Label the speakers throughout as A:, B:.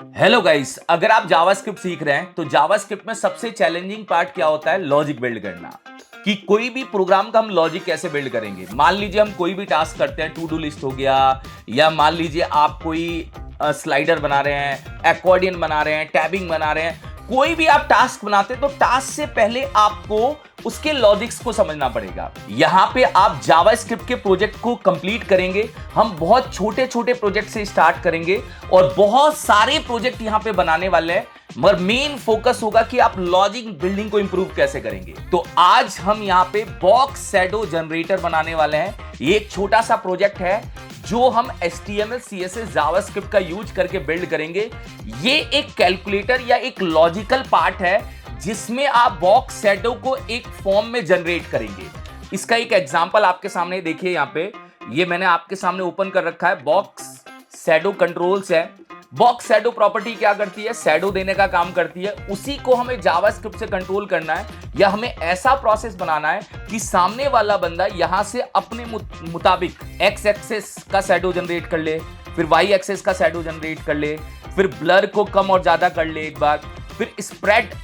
A: Hello guys, अगर आप JavaScript सीख रहे हैं तो जावास्क्रिप्ट में सबसे चैलेंजिंग पार्ट क्या होता है? लॉजिक बिल्ड करना। कि कोई भी प्रोग्राम का हम लॉजिक कैसे बिल्ड करेंगे। मान लीजिए हम कोई भी टास्क करते हैं, टू डू लिस्ट हो गया, या मान लीजिए आप कोई स्लाइडर बना रहे हैं, एक्कॉर्डियन बना रहे हैं, टैबिंग बना रहे हैं, कोई भी आप टास्क बनाते हैं तो टास्क से पहले आपको उसके लॉजिक्स को समझना पड़ेगा। यहां पे आप जावास्क्रिप्ट के प्रोजेक्ट को कंप्लीट करेंगे। हम बहुत छोटे छोटे प्रोजेक्ट से स्टार्ट करेंगे और बहुत सारे प्रोजेक्ट यहां पे बनाने वाले हैं, मगर मेन फोकस होगा कि आप लॉजिक बिल्डिंग को इंप्रूव कैसे करेंगे। तो आज हम यहां पे बॉक्स शैडो जनरेटर बनाने वाले हैं। ये एक छोटा सा प्रोजेक्ट है जो हम HTML CSS जावास्क्रिप्ट का यूज करके बिल्ड करेंगे। ये एक कैलकुलेटर या एक लॉजिकल पार्ट है जिसमें आप बॉक्स शैडो को एक फॉर्म में जनरेट करेंगे। इसका एक एग्जांपल आपके सामने देखिए, यहां पे ये मैंने आपके सामने ओपन कर रखा है। बॉक्स शैडो कंट्रोल्स है। बॉक्स शैडो प्रॉपर्टी क्या करती है? शैडो देने का काम करती है। उसी को हमें जावास्क्रिप्ट से कंट्रोल करना है, या हमें ऐसा प्रोसेस बनाना है कि सामने वाला बंदा यहां से अपने मुताबिक एक्स एक्सेस का शैडो जनरेट कर ले, फिर वाई एक्सेस का शैडो जनरेट कर ले, फिर ब्लर को कम और ज्यादा कर ले एक बार, फिर स्प्रेड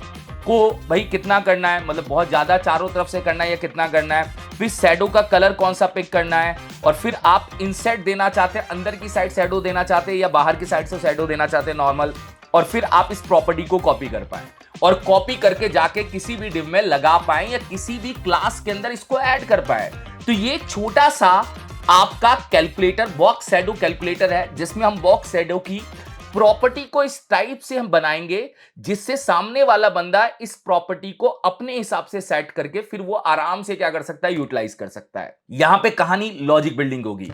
A: को भाई कितना करना है, मतलब बहुत ज्यादा चारों तरफ से करना है या कितना करना है, फिर शैडो का कलर कौन सा पिक करना है, और फिर आप इनसेट देना चाहते हैं, अंदर की साइड शैडो देना चाहते हैं या बाहर की साइड से शैडो देना चाहते हैं नॉर्मल, और फिर आप इस प्रॉपर्टी को कॉपी कर पाए और कॉपी करके जाके किसी भी डिव में लगा पाए या किसी भी क्लास के अंदर इसको ऐड कर पाए। तो ये छोटा सा आपका कैलकुलेटर बॉक्स शैडो कैलकुलेटर है, जिसमें हम बॉक्स शैडो की प्रॉपर्टी को इस टाइप से हम बनाएंगे जिससे सामने वाला बंदा इस प्रॉपर्टी को अपने हिसाब से सेट करके फिर वो आराम से क्या कर सकता है? यूटिलाइज कर सकता है। यहां पे कहानी लॉजिक बिल्डिंग होगी।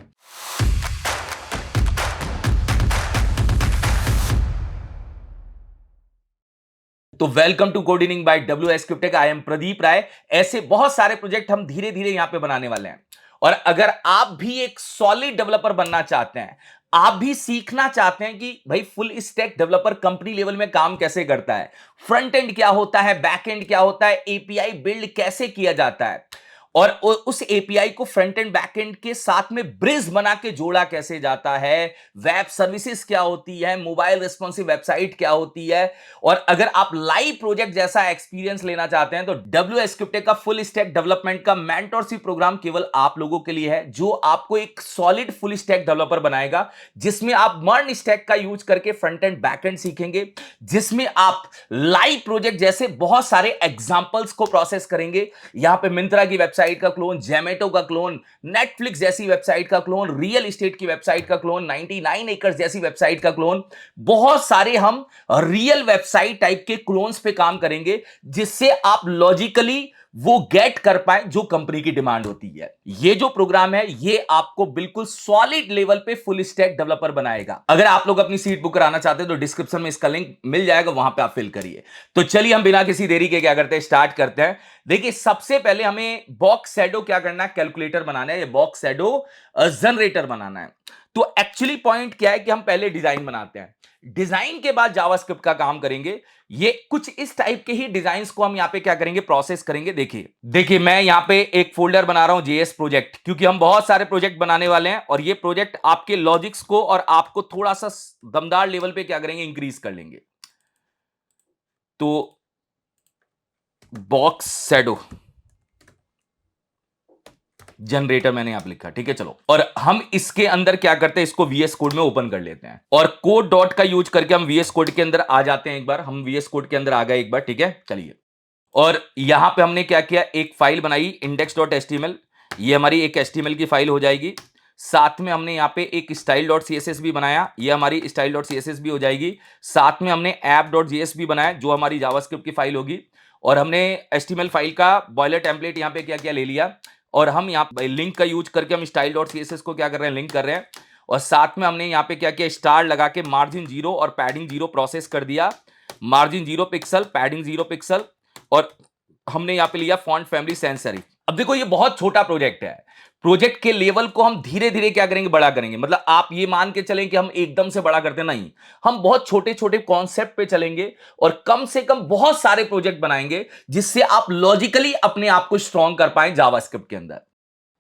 A: तो welcome to coding by WS Cryptech। I am Pradeep Rai. ऐसे बहुत सारे प्रोजेक्ट हम धीरे धीरे यहां पे बनाने वाले हैं, और अगर आप भी एक सॉलिड डेवलपर बनना चाहते हैं, आप भी सीखना चाहते हैं कि भाई full stack developer company level में काम कैसे करता है, फ्रंट एंड क्या होता है, बैक एंड क्या होता है, एपीआई बिल्ड कैसे किया जाता है, और उस एपीआई को फ्रंट एंड बैक एंड के साथ में ब्रिज बना के जोड़ा कैसे जाता है, वेब सर्विसेज क्या होती है, मोबाइल रिस्पॉन्सिव वेबसाइट क्या होती है। और अगर आप लाइव प्रोजेक्ट जैसा एक्सपीरियंस लेना चाहते हैं तो WS Cryptech का फुल स्टैक डेवलपमेंट का मेंटरशिप प्रोग्राम केवल आप लोगों के लिए है, जो आपको एक सॉलिड फुल स्टैक डेवलपर बनाएगा, जिसमें आप मर्न स्टैक का यूज करके फ्रंट एंड बैक एंड सीखेंगे, जिसमें आप लाइव प्रोजेक्ट जैसे बहुत सारे एग्जांपल्स को प्रोसेस करेंगे। यहां पे मिंत्रा की वेबसाइट का क्लोन, जोमेटो का क्लोन, नेटफ्लिक्स जैसी वेबसाइट का क्लोन, रियल एस्टेट की वेबसाइट का क्लोन, 99 एकर्स जैसी वेबसाइट का क्लोन, बहुत सारे हम रियल वेबसाइट टाइप के क्लोन्स पे काम करेंगे, जिससे आप लॉजिकली वो गेट कर पाए जो कंपनी की डिमांड होती है। ये जो प्रोग्राम है ये आपको बिल्कुल सॉलिड लेवल पे फुल स्टैक डेवलपर बनाएगा। अगर आप लोग अपनी सीट बुक कराना चाहते हैं तो डिस्क्रिप्शन में इसका लिंक मिल जाएगा, वहां पे आप फिल करिए। तो चलिए हम बिना किसी देरी के क्या करते हैं, स्टार्ट करते हैं। देखिए, सबसे पहले हमें बॉक्स शैडो क्या करना है? कैलकुलेटर बनाना है, या बॉक्स शैडो जनरेटर बनाना है। तो एक्चुअली पॉइंट क्या है कि हम पहले डिजाइन बनाते हैं, डिजाइन के बाद जावास्क्रिप्ट का काम करेंगे। ये कुछ इस टाइप के ही डिजाइंस को हम यहां पे क्या करेंगे? प्रोसेस करेंगे। देखिए देखिए, मैं यहां पे एक फोल्डर बना रहा हूं JS प्रोजेक्ट, क्योंकि हम बहुत सारे प्रोजेक्ट बनाने वाले हैं और ये प्रोजेक्ट आपके लॉजिक्स को और आपको थोड़ा सा दमदार लेवल पे क्या करेंगे? इंक्रीज कर लेंगे। तो बॉक्स शैडो जनरेटर मैंने यहां पे लिखा, ठीक है। चलो, और हम इसके अंदर क्या करते हैं? इसको VS कोड में ओपन कर लेते हैं और कोड डॉट का यूज करके हम VS कोड के अंदर आ जाते हैं। एक बार हम VS कोड के अंदर आ गए एक बार, ठीक है। चलिए, और यहां पे हमने क्या किया? एक फाइल बनाई index.html। ये हमारी एक HTML की फाइल हो जाएगी। साथ में हमने यहां पे एक style.css भी बनाया, ये हमारी style.css भी हो जाएगी। साथ में हमने app.js भी बनाया, जो हमारी जावास्क्रिप्ट की फाइल होगी। और हमने HTML फाइल का बॉयलर टेम्पलेट यहां पे क्या किया? ले लिया। और हम यहाँ पे लिंक का यूज करके हम style.css को क्या कर रहे हैं? लिंक कर रहे हैं। और साथ में हमने यहाँ पे क्या किया? स्टार लगा के मार्जिन 0 और पैडिंग 0 प्रोसेस कर दिया। मार्जिन 0 पिक्सल, पैडिंग 0 पिक्सल, और हमने यहां पे लिया फॉन्ट फैमिली सैंस सेरिफ। अब देखो, ये बहुत छोटा प्रोजेक्ट है। प्रोजेक्ट के लेवल को हम धीरे धीरे क्या करेंगे? बड़ा करेंगे। मतलब आप ये मान के चलें कि हम एकदम से बड़ा करते नहीं, हम बहुत छोटे छोटे कॉन्सेप्ट पे चलेंगे और कम से कम बहुत सारे प्रोजेक्ट बनाएंगे, जिससे आप लॉजिकली अपने आप को स्ट्रॉन्ग कर पाए जावास्क्रिप्ट के अंदर।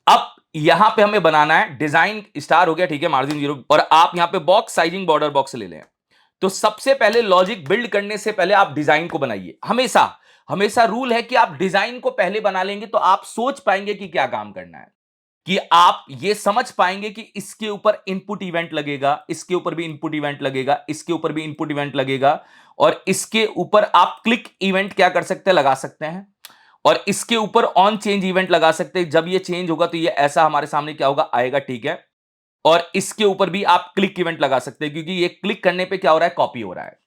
A: अब यहां पे हमें बनाना है डिजाइन, स्टार हो गया, ठीक है, मार्जिन 0, और आप यहां पे बॉक्स साइजिंग बॉर्डर बॉक्स ले लें। तो सबसे पहले लॉजिक बिल्ड करने से पहले आप डिजाइन को बनाइए। हमेशा हमेशा रूल है कि आप डिजाइन को पहले बना लेंगे तो आप सोच पाएंगे कि क्या काम करना है, कि आप ये समझ पाएंगे कि इसके ऊपर इनपुट इवेंट लगेगा, इसके ऊपर भी इनपुट इवेंट लगेगा, इसके ऊपर भी इनपुट इवेंट लगेगा, और इसके ऊपर आप क्लिक इवेंट क्या कर सकते हैं, लगा सकते हैं, और इसके ऊपर ऑन चेंज इवेंट लगा सकते हैं। जब ये चेंज होगा तो ये ऐसा हमारे सामने क्या होगा, आएगा, ठीक है। और इसके ऊपर भी आप क्लिक इवेंट लगा सकते हैं, क्योंकि ये क्लिक करने पे क्या हो रहा है, कॉपी हो रहा है।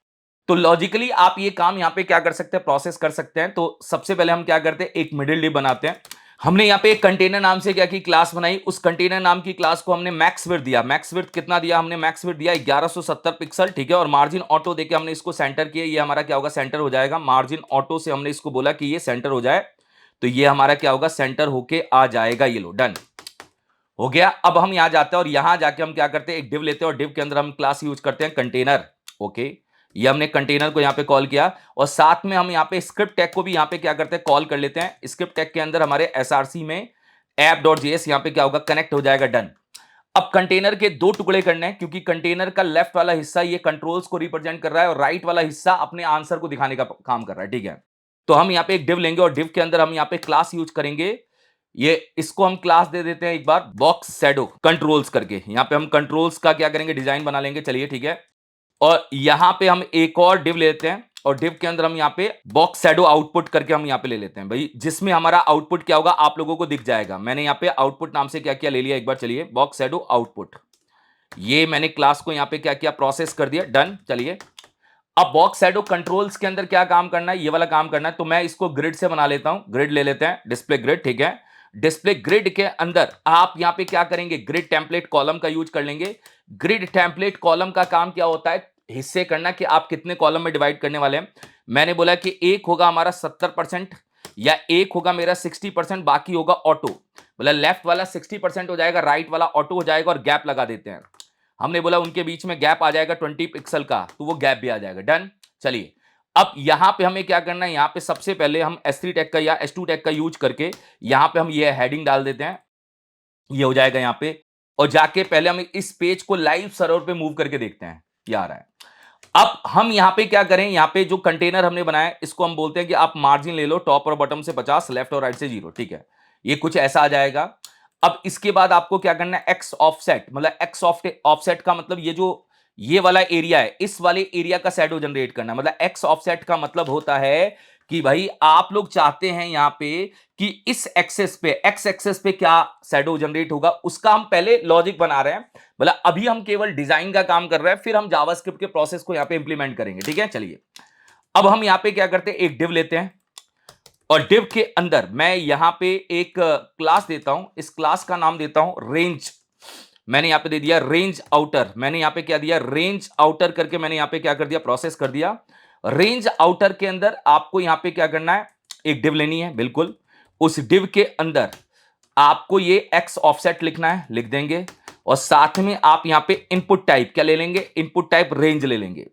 A: तो लॉजिकली आप ये काम यहां पे क्या कर सकते हैं, प्रोसेस कर सकते हैं। तो सबसे पहले हम क्या करते हैं, एक मिडिल डिव बनाते हैं। हमने यहां पे एक कंटेनर नाम से क्या की क्लास बनाई, उस कंटेनर नाम की क्लास को हमने मैक्स विड्थ दिया। मैक्स विड्थ कितना दिया हमने, मैक्स विड्थ दिया 1170 पिक्सल, ठीक है। और मार्जिन ऑटो देके हमने इसको सेंटर किया, ये हमारा क्या होगा, सेंटर हो जाएगा। मार्जिन ऑटो से हमने इसको बोला कि ये सेंटर हो जाए, तो ये हमारा क्या होगा, सेंटर होके आ जाएगा। ये लो, डन हो गया। अब हम यहां जाते हैं और यहां जाके हम क्या करते हैं, एक डिव लेते हैं और डिव के अंदर हम क्लास यूज करते हैं कंटेनर। ओके, ये हमने कंटेनर को यहां पे कॉल किया, और साथ में हम यहां पे स्क्रिप्ट टैग को भी यहां पे क्या करते हैं, कॉल कर लेते हैं। स्क्रिप्ट टैग के अंदर हमारे एसआरसी में app.js यहां पे क्या होगा, कनेक्ट हो जाएगा, डन। अब कंटेनर के दो टुकड़े करने हैं, क्योंकि कंटेनर का लेफ्ट वाला हिस्सा ये कंट्रोल्स को रिप्रेजेंट कर रहा है और राइट वाला हिस्सा अपने आंसर को दिखाने का काम कर रहा है, ठीक है। तो हम यहां पे एक डिव लेंगे और डिव के अंदर हम यहां पे क्लास यूज करेंगे। ये इसको हम क्लास दे देते हैं एक बार, बॉक्स शैडो कंट्रोल्स करके। यहां पे हम कंट्रोल्स का क्या करेंगे, डिजाइन बना लेंगे, चलिए ठीक है। और यहां पे हम एक और डिव लेते हैं और डिव के अंदर हम यहां पे बॉक्स शैडो आउटपुट करके हम यहां पे ले लेते हैं भाई, जिसमें हमारा आउटपुट क्या होगा, आप लोगों को दिख जाएगा। मैंने यहां पे आउटपुट नाम से क्या किया, ले लिया एक बार, चलिए, बॉक्स शैडो आउटपुट। ये मैंने क्लास को यहां पे क्या किया, प्रोसेस कर दिया, डन। चलिए, अब बॉक्स शैडो कंट्रोल्स के अंदर क्या काम करना है, ये वाला काम करना है। तो मैं इसको ग्रिड से बना लेता हूं, ग्रिड ले लेते हैं, डिस्प्ले ग्रिड, ठीक है। डिस्प्ले ग्रिड के अंदर आप यहां पे क्या करेंगे, ग्रिड टेम्पलेट कॉलम का यूज कर लेंगे। ग्रिड टेम्पलेट कॉलम का काम क्या होता है, हिस्से करना, कि आप कितने कॉलम में डिवाइड करने वाले हैं। मैंने बोला कि एक होगा हमारा 70% या एक होगा मेरा 60%, बाकी होगा ऑटो। बोला लेफ्ट वाला 60% हो जाएगा, राइट वाला ऑटो हो जाएगा, और गैप लगा देते हैं। हमने बोला उनके बीच में गैप आ जाएगा 20 पिक्सल का, तो वो गैप भी आ जाएगा, डन। चलिए, अब यहां पे हमें क्या करना है, यहां पे सबसे पहले हम S3 टैग का या S2 टैग का यूज करके यहां पे हम ये हेडिंग डाल देते हैं, ये हो जाएगा यहां पे। और जाके पहले हम इस पेज को लाइव सर्वर पे मूव करके देखते हैं क्या आ रहा है। अब हम यहां पे क्या करें, यहां पे जो कंटेनर हमने बनाया है, इसको हम बोलते हैं कि आप मार्जिन ले लो, टॉप और बॉटम से 50, लेफ्ट और राइट से 0, ठीक है। ये कुछ ऐसा आ जाएगा। अब इसके बाद आपको क्या करना है, एक्स ऑफसेट, मतलब एक्स ऑफसेट का मतलब ये जो ये वाला एरिया है, इस वाले एरिया का शैडो जनरेट करना है। मतलब एक्स ऑफसेट का मतलब होता है कि भाई आप लोग चाहते हैं यहां पे कि इस एक्सेस पे, एक्स एक्सेस पे क्या शैडो जनरेट होगा, उसका हम पहले लॉजिक बना रहे हैं। मतलब अभी हम केवल डिजाइन का काम कर रहे हैं, फिर हम जावास्क्रिप्ट के प्रोसेस को यहां पे इंप्लीमेंट करेंगे, ठीक है। चलिए, अब हम यहां पे क्या करते हैं, एक डिव लेते हैं और डिव के अंदर मैं यहां पे एक क्लास देता हूं। इस क्लास का नाम देता हूं रेंज। मैंने यहां पे दे दिया रेंज आउटर। मैंने यहां पे क्या दिया, रेंज आउटर करके मैंने यहां पे क्या कर दिया, प्रोसेस कर दिया। रेंज आउटर के अंदर आपको यहां पे क्या करना है, एक डिव लेनी है, बिल्कुल। उस डिव के अंदर आपको ये एक्स ऑफसेट लिखना है, लिख देंगे। और साथ में आप यहां पे इनपुट टाइप क्या ले लेंगे, इनपुट टाइप रेंज ले लेंगे।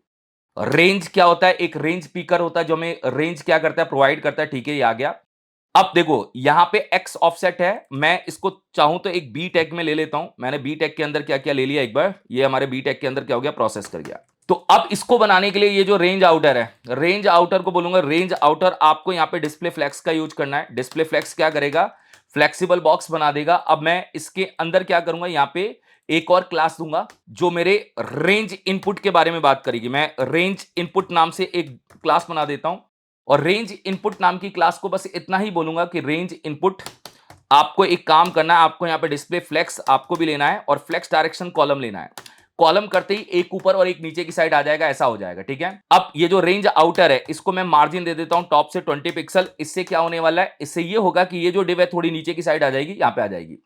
A: रेंज क्या होता है, एक रेंज पिकर होता है जो हमें रेंज क्या करता है, प्रोवाइड करता है, ठीक है, ये आ गया। अब देखो यहां पे एक्स ऑफसेट है, मैं इसको चाहूं तो एक बी टैग में ले लेता हूं। मैंने बी टैग के अंदर क्या क्या ले लिया, एक बार ये हमारे बी टैग के अंदर क्या हो गया, प्रोसेस कर गया। तो अब इसको बनाने के लिए ये जो रेंज आउटर है, रेंज आउटर को बोलूंगा रेंज आउटर। आपको यहां पे डिस्प्ले फ्लेक्स का यूज करना है। डिस्प्ले फ्लेक्स क्या करेगा, फ्लेक्सिबल बॉक्स बना देगा। अब मैं इसके अंदर क्या करूंगा, यहां पे एक और क्लास दूंगा जो मेरे रेंज इनपुट के बारे में बात करेगी। मैं रेंज इनपुट नाम से एक क्लास बना देता हूं, और रेंज इनपुट नाम की क्लास को बस इतना ही बोलूंगा कि रेंज इनपुट। आपको एक काम करना है, आपको यहां पे डिस्प्ले फ्लेक्स आपको भी लेना है, और फ्लेक्स डायरेक्शन कॉलम लेना है। कॉलम करते ही एक ऊपर और एक नीचे की साइड आ जाएगा, ऐसा हो जाएगा, ठीक है। अब ये जो रेंज आउटर है, इसको मैं मार्जिन दे देता हूं टॉप से 20 पिक्सल। इससे क्या होने वाला है, इससे ये होगा कि ये जो डिव है थोड़ी नीचे की साइड आ जाएगी, यहां पे आ जाएगी।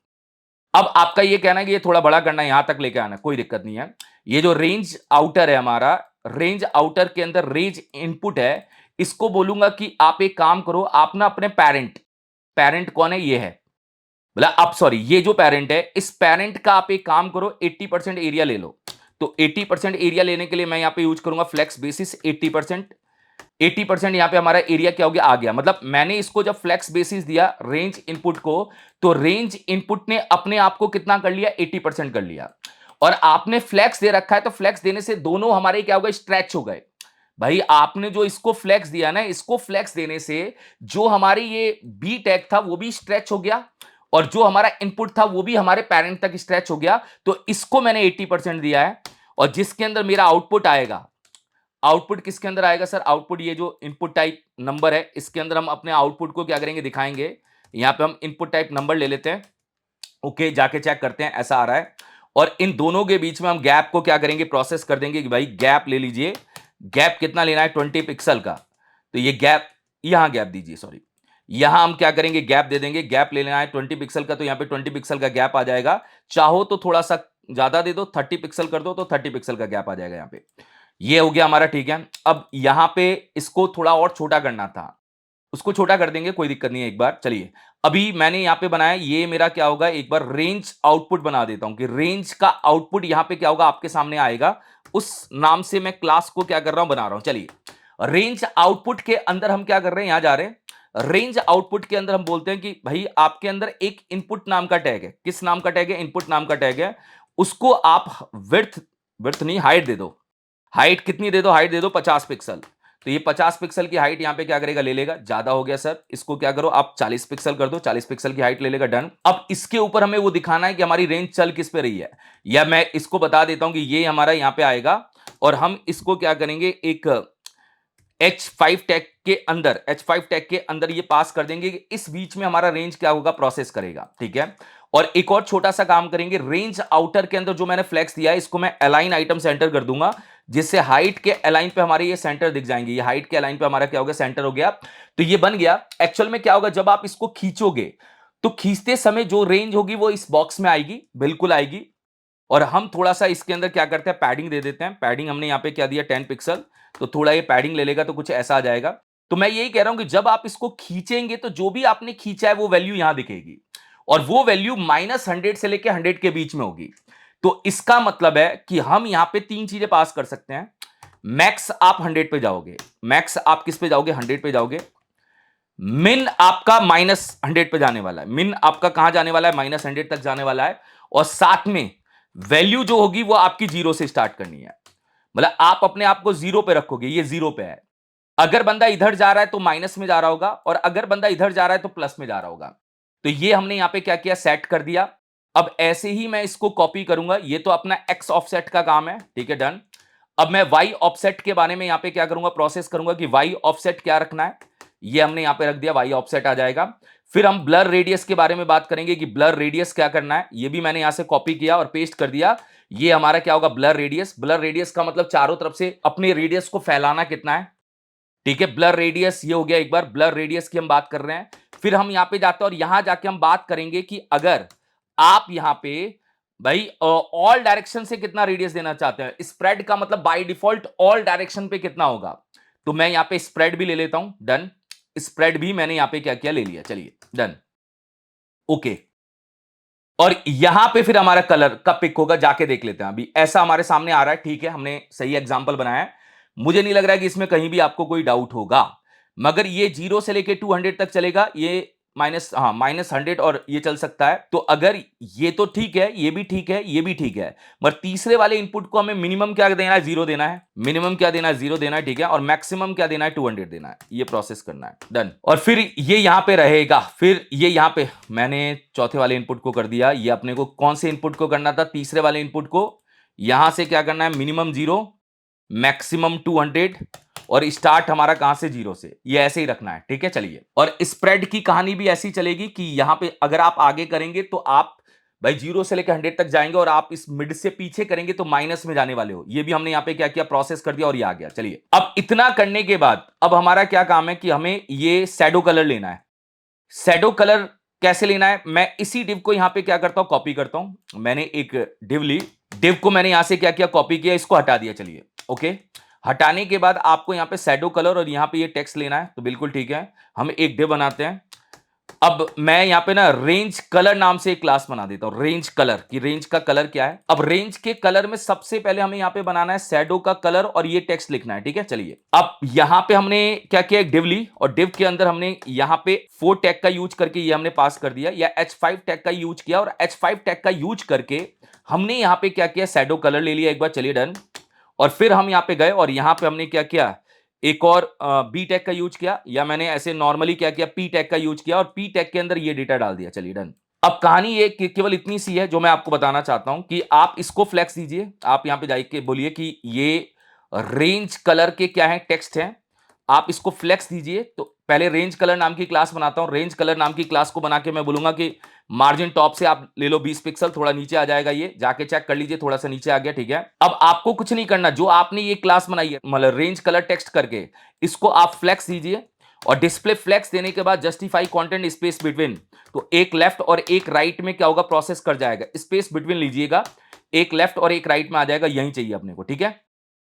A: अब आपका ये कहना है कि ये थोड़ा बड़ा करना है, यहां तक लेके आना, कोई दिक्कत नहीं है। ये जो रेंज आउटर है हमारा, रेंज आउटर के अंदर रेंज इनपुट है, इसको बोलूंगा कि आप एक काम करो, आप ना अपने पेरेंट, पेरेंट कौन है, ये है, बोला अब सॉरी, ये जो पेरेंट है, इस पेरेंट का आप एक काम करो, 80% एरिया ले लो। तो 80% एरिया लेने के लिए मैं यहां पे यूज करूंगा फ्लेक्स बेसिस 80%। 80% यहां पे हमारा एरिया क्या हो गया, आ गया। मतलब मैंने इसको जब फ्लेक्स बेसिस दिया रेंज इनपुट को, तो रेंज इनपुट ने अपने आप को कितना कर लिया, 80% कर लिया। और आपने फ्लेक्स दे रखा है, तो फ्लेक्स देने से दोनों हमारे क्या हो गए, स्ट्रेच हो गए। भाई आपने जो इसको फ्लेक्स दिया ना, इसको फ्लेक्स देने से जो हमारी ये बी टैग था वो भी स्ट्रेच हो गया, और जो हमारा इनपुट था वो भी हमारे पेरेंट तक स्ट्रेच हो गया। तो इसको मैंने 80% दिया है, और जिसके अंदर मेरा आउटपुट आएगा, आउटपुट किसके अंदर आएगा सर, आउटपुट ये जो इनपुट टाइप नंबर है, इसके अंदर हम अपने आउटपुट को क्या करेंगे, दिखाएंगे। यहां पे हम इनपुट टाइप नंबर ले लेते हैं, ओके, जाके चेक करते हैं ऐसा आ रहा है। और इन दोनों के बीच में हम गैप को क्या करेंगे, प्रोसेस कर देंगे कि भाई गैप ले लीजिए। गैप कितना लेना है, 20 पिक्सल का। तो ये गैप, यहां गैप दीजिए, सॉरी, यहां हम क्या करेंगे, गैप दे देंगे। गैप ले लेना है 20 पिक्सल का, तो यहां पे 20 पिक्सल का गैप आ जाएगा। चाहो तो थोड़ा सा ज्यादा दे दो, 30 पिक्सल कर दो तो 30 पिक्सल का गैप आ जाएगा यहां पे। ये हो गया हमारा, ठीक है। अब यहां पे इसको थोड़ा और छोटा करना था, उसको छोटा कर देंगे, कोई दिक्कत नहीं है। एक बार चलिए, अभी मैंने यहां पे बनाया, ये मेरा क्या होगा, एक बार रेंज आउटपुट बना देता हूं कि रेंज का आउटपुट यहां पे क्या होगा, आपके सामने आएगा। उस नाम से मैं क्लास को क्या कर रहा हूं, बना रहा हूं। चलिए, रेंज आउटपुट के अंदर हम क्या कर रहे हैं, यहां जा रहे हैं। रेंज आउटपुट के अंदर हम बोलते हैं कि भाई आपके अंदर एक इनपुट नाम का टैग है। किस नाम का टैग है, इनपुट नाम का टैग है। उसको आप विड्थ, विड्थ नहीं, हाइट दे दो। हाइट कितनी दे दो, हाइट दे दो 50 पिक्सल। तो ये 50 पिक्सल की हाइट यहां पे क्या करेगा, ले लेगा। ज्यादा हो गया सर, इसको क्या करो आप 40 पिक्सल कर दो, 40 पिक्सल की हाइट ले लेगा, डन। अब इसके ऊपर हमें वो दिखाना है कि हमारी रेंज चल किस पे रही है, या मैं इसको बता देता हूं कि ये हमारा यहां पे आएगा, और हम इसको क्या करेंगे, एक H5 टैग के अंदर, H5 टैग के अंदर ये पास कर देंगे कि इस बीच में हमारा रेंज क्या होगा, प्रोसेस करेगा, ठीक है। और एक और छोटा सा काम करेंगे, रेंज आउटर के अंदर जो मैंने फ्लेक्स दिया है, इसको मैं अलाइन आइटम सेंटर कर दूंगा, जिससे हाइट के अलाइन पे हमारे ये सेंटर दिख जाएंगे। ये हाइट के अलाइन पे हमारा क्या हो गया, सेंटर हो गया। तो ये बन गया। एक्चुअल में क्या होगा, जब आप इसको खींचोगे तो खींचते समय जो रेंज होगी वो इस बॉक्स में आएगी, बिल्कुल आएगी। और हम थोड़ा सा इसके अंदर क्या करते हैं, पैडिंग दे देते हैं। पैडिंग हमने यहाँ पे क्या दिया, 10 पिक्सल। तो थोड़ा ये पैडिंग ले लेगा तो कुछ ऐसा आ जाएगा। तो मैं यही कह रहा हूं कि जब आप इसको खींचेंगे तो जो भी आपने खींचा है वो वैल्यू यहां दिखेगी, और वो वैल्यू -100 से लेके 100 के बीच में होगी। तो इसका मतलब है कि हम यहां पे तीन चीजें पास कर सकते हैं। मैक्स आप 100 पे जाओगे, मैक्स आप किस पे जाओगे, 100 पे जाओगे। मिन आपका -100 पे जाने वाला है, मिन आपका कहां जाने वाला है, -100 तक जाने वाला है। और साथ में वैल्यू जो होगी वो आपकी 0 से स्टार्ट करनी है। मतलब आप अपने आप को 0 पे रखोगे, ये 0 पे है। अगर बंदा इधर जा रहा है तो माइनस में जा रहा होगा, और अगर बंदा इधर जा रहा है तो प्लस में जा रहा होगा। तो ये हमने यहां पे क्या किया, सेट कर दिया। अब ऐसे ही मैं इसको कॉपी करूंगा, ये तो अपना एक्स ऑफसेट का काम है, ठीक है, डन। अब मैं वाई ऑफसेट के बारे में यहां पे क्या करूंगा, प्रोसेस करूंगा कि वाई ऑफसेट क्या रखना है। ये हमने यहां पे रख दिया, वाई ऑफसेट आ जाएगा। फिर हम ब्लर रेडियस के बारे में बात करेंगे कि ब्लर रेडियस क्या करना है। ये भी मैंने यहां से कॉपी किया और पेस्ट कर दिया। ये हमारा क्या होगा, ब्लर रेडियस। ब्लर रेडियस का मतलब चारों तरफ से अपने रेडियस को फैलाना कितना है, ठीक है। ब्लर रेडियस ये हो गया, एक बार ब्लर रेडियस की हम बात कर रहे हैं। फिर हम यहां पे जाते हैं और यहां जाके हम बात करेंगे कि अगर आप यहां पे भाई ऑल डायरेक्शन से कितना रेडियस देना चाहते हैं। स्प्रेड का मतलब बाय डिफॉल्ट ऑल डायरेक्शन पे कितना होगा। तो मैं यहां पे स्प्रेड भी ले लेता हूं, डन। स्प्रेड भी मैंने यहां पे क्या किया, ले लिया, चलिए, डन, ओके। और यहां पे फिर हमारा कलर का पिक होगा, जाके देख लेते हैं। अभी ऐसा हमारे सामने आ रहा है, ठीक है, हमने सही एग्जांपल बनाया है। मुझे नहीं लग रहा है कि इसमें कहीं भी आपको कोई डाउट होगा। मगर ये 0 से लेके 200 तक चलेगा, ये -100 और ये चल सकता है। तो अगर ये तो ठीक है, ये भी ठीक है, ये भी ठीक है, मगर तीसरे वाले इनपुट को हमें मिनिमम क्या देना है, 0 देना है। मिनिमम क्या देना है, 0 देना है, ठीक है। और मैक्सिमम क्या देना है, 200 देना है। ये प्रोसेस करना है, डन। और फिर ये यहां पे रहेगा। फिर ये यहां पे मैंने चौथे वाले इनपुट को कर दिया। ये अपने को कौन से इनपुट को करना था, तीसरे वाले इनपुट को। यहां से क्या करना है, मिनिमम 0, मैक्सिमम 200, और स्टार्ट हमारा कहां से, 0 से। ये ऐसे ही रखना है, ठीक है, चलिए। और स्प्रेड की कहानी भी ऐसी चलेगी कि यहां पे अगर आप आगे करेंगे तो आप भाई 0 से लेकर 100 तक जाएंगे, और आप इस मिड से पीछे करेंगे तो माइनस में जाने वाले हो। ये भी हमने यहां पे क्या किया, प्रोसेस कर दिया, और ये आ गया। चलिए, अब इतना करने के बाद अब हमारा क्या काम है कि हमें ये शैडो कलर लेना है। शैडो कलर कैसे लेना है, मैं इसी डिव को यहां पे क्या करता हूं, कॉपी करता हूं। मैंने एक डिव ली, डिव को मैंने यहां से क्या किया, कॉपी किया, इसको हटा दिया, चलिए, ओके। हटाने के बाद आपको यहां पे शैडो कलर और यहां पे ये टेक्स्ट लेना है, तो बिल्कुल ठीक है। हम एक डिव बनाते हैं। अब मैं यहां पे ना रेंज कलर नाम से एक क्लास बना देता हूं, रेंज कलर की। रेंज का कलर क्या है, अब रेंज के कलर में सबसे पहले हमें यहां पे बनाना है शैडो का कलर, और ये टेक्स्ट लिखना है, ठीक है, चलिए। अब यहां पे हमने क्या किया, एक डिव ली, और डिव के अंदर हमने यहां पे 4 टैग का यूज करके ये हमने पास कर दिया, या H5 टैग का यूज किया, और H5 टैग का यूज करके हमने यहां पे क्या किया, शैडो कलर ले लिया एक बार, चलिए डन। और फिर हम यहां पे गए और यहां पे हमने क्या किया, एक और बी टैग का यूज किया, या मैंने ऐसे नॉर्मली क्या किया, पी टैग का यूज किया और पी टैग के अंदर ये डेटा डाल दिया, चलिए डन। अब कहानी ये केवल इतनी सी है जो मैं आपको बताना चाहता हूं कि आप इसको फ्लेक्स दीजिए, आप यहां पे जाके बोलिए कि ये रेंज कलर के क्या है, टेक्स्ट है, आप इसको फ्लेक्स दीजिए। तो पहले रेंज कलर नाम की क्लास बनाता हूं, रेंज कलर नाम की क्लास को बना के मैं बोलूंगा कि मार्जिन टॉप से आप ले लो 20 पिक्सल, थोड़ा नीचे आ जाएगा, ये जाके चेक कर लीजिए, थोड़ा सा नीचे आ गया, ठीक है। अब आपको कुछ नहीं करना, जो आपने ये क्लास बनाई है मतलब रेंज कलर टेक्स्ट करके, इसको आप फ्लेक्स दीजिए और डिस्प्ले फ्लेक्स देने के बाद जस्टिफाई कंटेंट स्पेस बिटवीन, तो एक लेफ्ट और एक राइट में क्या होगा, प्रोसेस कर जाएगा, स्पेस बिटवीन लीजिएगा, एक लेफ्ट और एक राइट में आ जाएगा, यही चाहिए अपने को, ठीक है।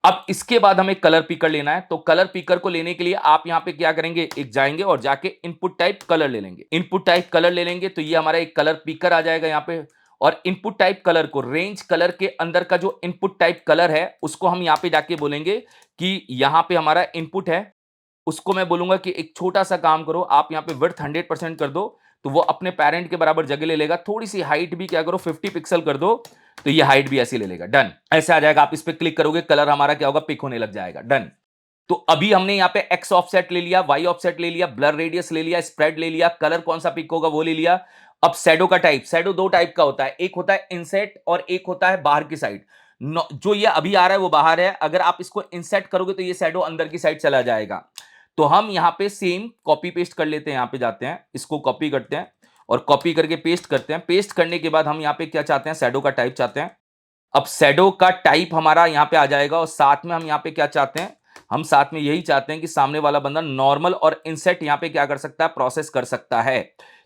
A: अब इसके बाद हमें कलर पिकर लेना है, तो कलर पिकर को लेने के लिए आप यहां पे क्या करेंगे, एक जाएंगे और जाके इनपुट टाइप कलर ले लेंगे, इनपुट टाइप कलर ले लेंगे, तो ये हमारा एक कलर पिकर आ जाएगा यहां पे। और इनपुट टाइप कलर को, रेंज कलर के अंदर का जो इनपुट टाइप कलर है उसको हम यहां पे जाके बोलेंगे कि यहां पे हमारा इनपुट है, उसको मैं बोलूंगा कि एक छोटा सा काम करो, आप यहां पे विड्थ 100% कर दो, तो वो अपने पेरेंट के बराबर जगह ले लेगा। थोड़ी सी हाइट भी क्या करो, 50 पिक्सल कर दो, तो ये हाइट भी ऐसी ले लेगा, डन। ऐसे आ जाएगा, आप इस पे क्लिक करोगे, कलर हमारा क्या होगा, पिक होने लग जाएगा, डन। तो अभी हमने यहां पे एक्स ऑफसेट ले लिया, वाई ऑफसेट ले लिया, ब्लर रेडियस ले लिया, स्प्रेड ले लिया, कलर कौन सा पिक होगा वो ले लिया। अब शैडो का टाइप, शैडो दो टाइप का होता है, एक होता है इनसेट और एक होता है बाहर की साइड। जो ये अभी आ रहा है वो बाहर है, अगर आप इसको इनसेट करोगे तो ये शैडो अंदर की साइड चला जाएगा। तो हम यहां पे सेम कॉपी पेस्ट कर लेते हैं, यहां पे जाते हैं, इसको कॉपी करते हैं और कॉपी करके पेस्ट करते हैं। पेस्ट करने के बाद हम यहां पे क्या चाहते हैं, शैडो का टाइप चाहते हैं। अब शैडो का टाइप हमारा यहां पे आ जाएगा और साथ में हम यहां पे क्या चाहते हैं, हम साथ में यही चाहते हैं कि सामने वाला बंदा नॉर्मल और इनसेट यहां पे क्या कर सकता है, प्रोसेस कर सकता है।